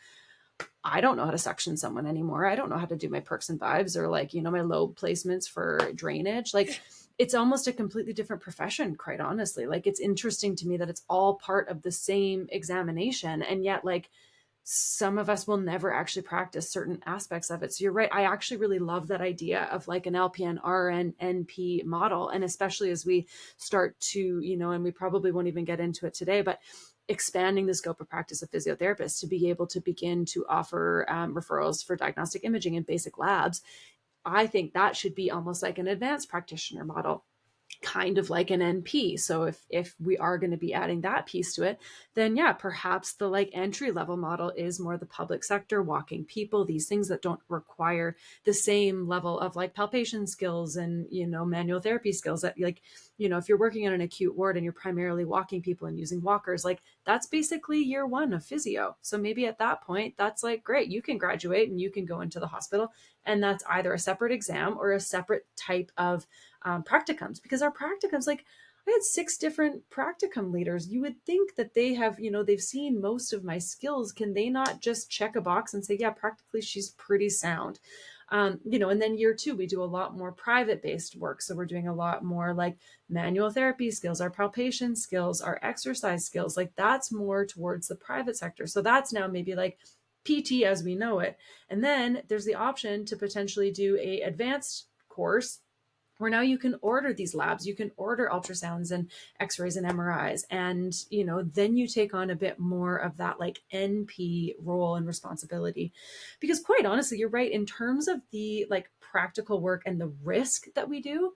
I don't know how to suction someone anymore. I don't know how to do my perks and vibes or like, you know, my lobe placements for drainage. Like it's almost a completely different profession, quite honestly. Like it's interesting to me that it's all part of the same examination. And yet like some of us will never actually practice certain aspects of it. So you're right. I actually really love that idea of like an LPN, RN, NP model. And especially as we start to, you know, and we probably won't even get into it today, but expanding the scope of practice of physiotherapists to be able to begin to offer referrals for diagnostic imaging and basic labs. I think that should be almost like an advanced practitioner model, kind of like an NP. So if we are going to be adding that piece to it, then yeah, perhaps the like entry level model is more the public sector, walking people, these things that don't require the same level of like palpation skills and, you know, manual therapy skills that like, you know, if you're working in an acute ward and you're primarily walking people and using walkers, like that's basically year one of physio. So maybe at that point, that's like, great, you can graduate and you can go into the hospital. And that's either a separate exam or a separate type of practicums, because our practicums, like I had 6 different practicum leaders. You would think that they have, you know, they've seen most of my skills. Can they not just check a box and say, yeah, practically she's pretty sound? You know, and then year 2, we do a lot more private based work. So we're doing a lot more like manual therapy skills, our palpation skills, our exercise skills, like that's more towards the private sector. So that's now maybe like PT as we know it. And then there's the option to potentially do a advanced course where now you can order these labs, you can order ultrasounds and x-rays and MRIs. And, you know, then you take on a bit more of that like NP role and responsibility. Because quite honestly, you're right. In terms of the like practical work and the risk that we do,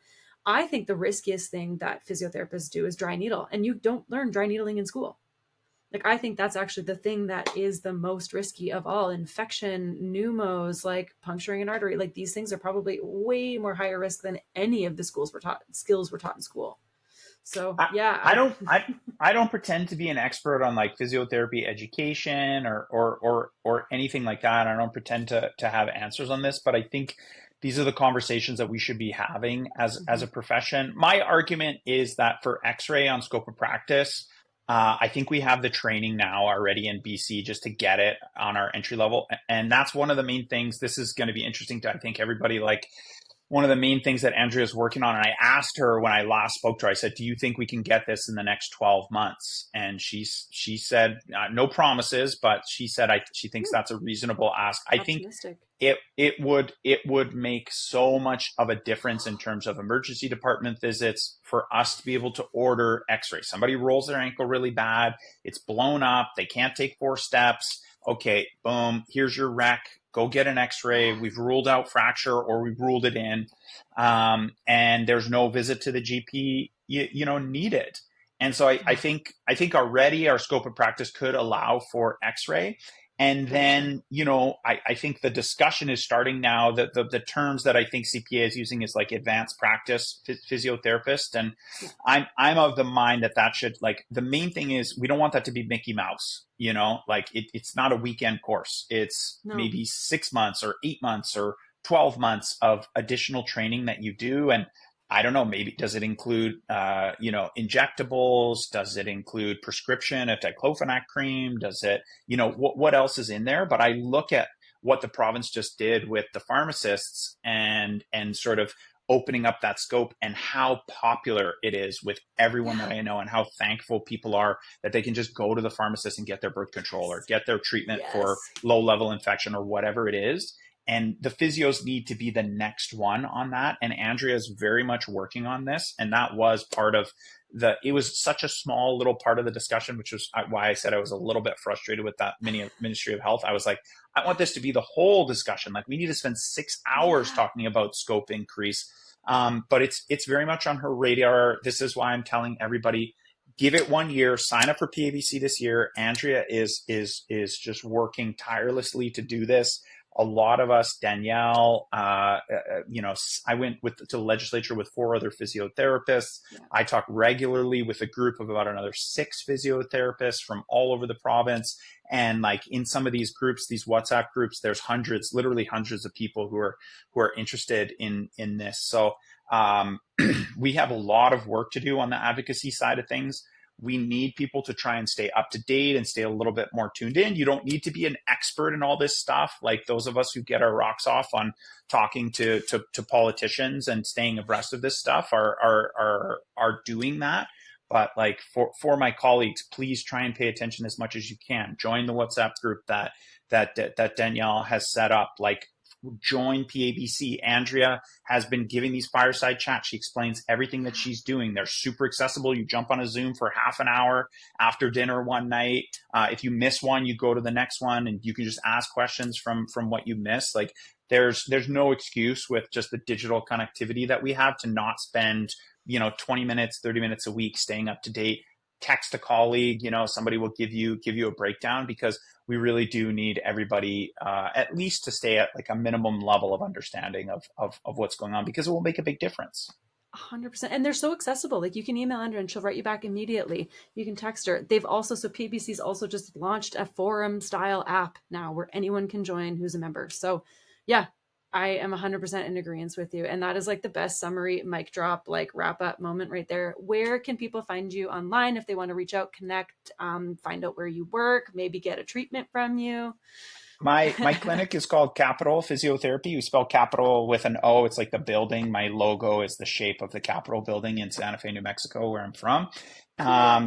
I think the riskiest thing that physiotherapists do is dry needle. And you don't learn dry needling in school. Like, I think that's actually the thing that is the most risky of all. Infection, pneumos, like puncturing an artery, like these things are probably way more higher risk than any of the skills were taught in school. So I, yeah, I don't I don't pretend to be an expert on like physiotherapy education or anything like that. I don't pretend to have answers on this, but I think these are the conversations that we should be having as a profession. My argument is that for X-ray on scope of practice, I think we have the training now already in BC just to get it on our entry level, and that's one of the main things. This is going to be interesting to I think everybody like one of the main things that Andrea is working on. And I asked her when I last spoke to her, I said, do you think we can get this in the next 12 months? And she said, no promises, but she said, she thinks that's a reasonable ask. I think optimistic. it would make so much of a difference in terms of emergency department visits for us to be able to order x-ray. Somebody rolls their ankle really bad. It's blown up. They can't take 4 steps. Okay, boom, here's your rec. Go get an x-ray. We've ruled out fracture or we've ruled it in. And there's no visit to the GP, needed. And so I think already our scope of practice could allow for x-ray. And then, I think the discussion is starting now that the terms that I think CPA is using is like advanced practice physiotherapist. And I'm of the mind that should, like, the main thing is we don't want that to be Mickey Mouse, like it's not a weekend course. It's maybe 6 months or 8 months or 12 months of additional training that you do. And I don't know, maybe does it include, injectables? Does it include prescription of diclofenac cream? Does it, what else is in there? But I look at what the province just did with the pharmacists and sort of opening up that scope and how popular it is with everyone that I know and how thankful people are that they can just go to the pharmacist and get their birth control or get their treatment for low level infection or whatever it is. And the physios need to be the next one on that. And Andrea is very much working on this. And that was part of it was such a small little part of the discussion, which was why I said I was a little bit frustrated with that Ministry of Health. I was like, I want this to be the whole discussion. Like, we need to spend 6 hours talking about scope increase. But it's very much on her radar. This is why I'm telling everybody, give it 1 year, sign up for PABC this year. Andrea is just working tirelessly to do this. A lot of us, Danielle, I went to the legislature with 4 other physiotherapists. Yeah. I talk regularly with a group of about another 6 physiotherapists from all over the province. And like in some of these groups, these WhatsApp groups, there's literally hundreds of people who are interested in this. So we have a lot of work to do on the advocacy side of things. We need people to try and stay up to date and stay a little bit more tuned in. You don't need to be an expert in all this stuff. Like those of us who get our rocks off on talking to politicians and staying abreast of this stuff are doing that. But like for my colleagues, please try and pay attention as much as you can. Join the WhatsApp group that Danielle has set up. Like, join PABC. Andrea has been giving these fireside chats. She explains everything that she's doing. They're super accessible. You jump on a Zoom for half an hour after dinner one night. If you miss one, you go to the next one and you can just ask questions from what you missed. Like there's no excuse with just the digital connectivity that we have to not spend 20 minutes, 30 minutes a week staying up to date. Text a colleague, somebody will give you a breakdown, because we really do need everybody at least to stay at like a minimum level of understanding of what's going on, because it will make a big difference. 100%. And they're so accessible. Like you can email Andrea and she'll write you back immediately. You can text her. So PBC's also just launched a forum style app now where anyone can join who's a member. So yeah, I am 100% in agreement with you. And that is like the best summary, mic drop, like wrap up moment right there. Where can people find you online if they want to reach out, connect, find out where you work, maybe get a treatment from you? My clinic is called Capital Physiotherapy. You spell capital with an O. It's like the building. My logo is the shape of the Capitol building in Santa Fe, New Mexico, where I'm from.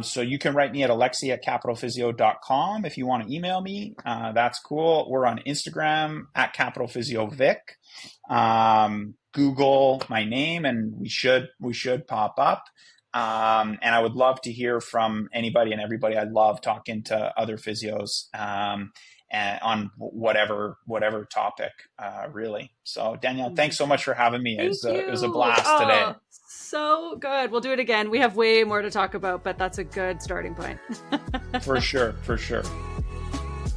So you can write me at alexi@capitalphysio.com. If you want to email me, that's cool. We're on Instagram at capitalphysiovic. Google my name and we should pop up. And I would love to hear from anybody and everybody. I love talking to other physios and on whatever topic, really. So Danielle, thanks so much for having me. It was a blast today. So good. We'll do it again. We have way more to talk about, but that's a good starting point. For sure.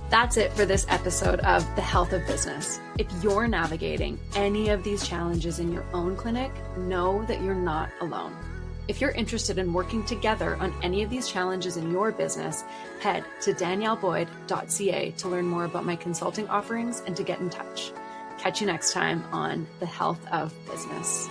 That's it for this episode of The Health of Business. If you're navigating any of these challenges in your own clinic, know that you're not alone. If you're interested in working together on any of these challenges in your business, head to danielleboyd.ca to learn more about my consulting offerings and to get in touch. Catch you next time on The Health of Business.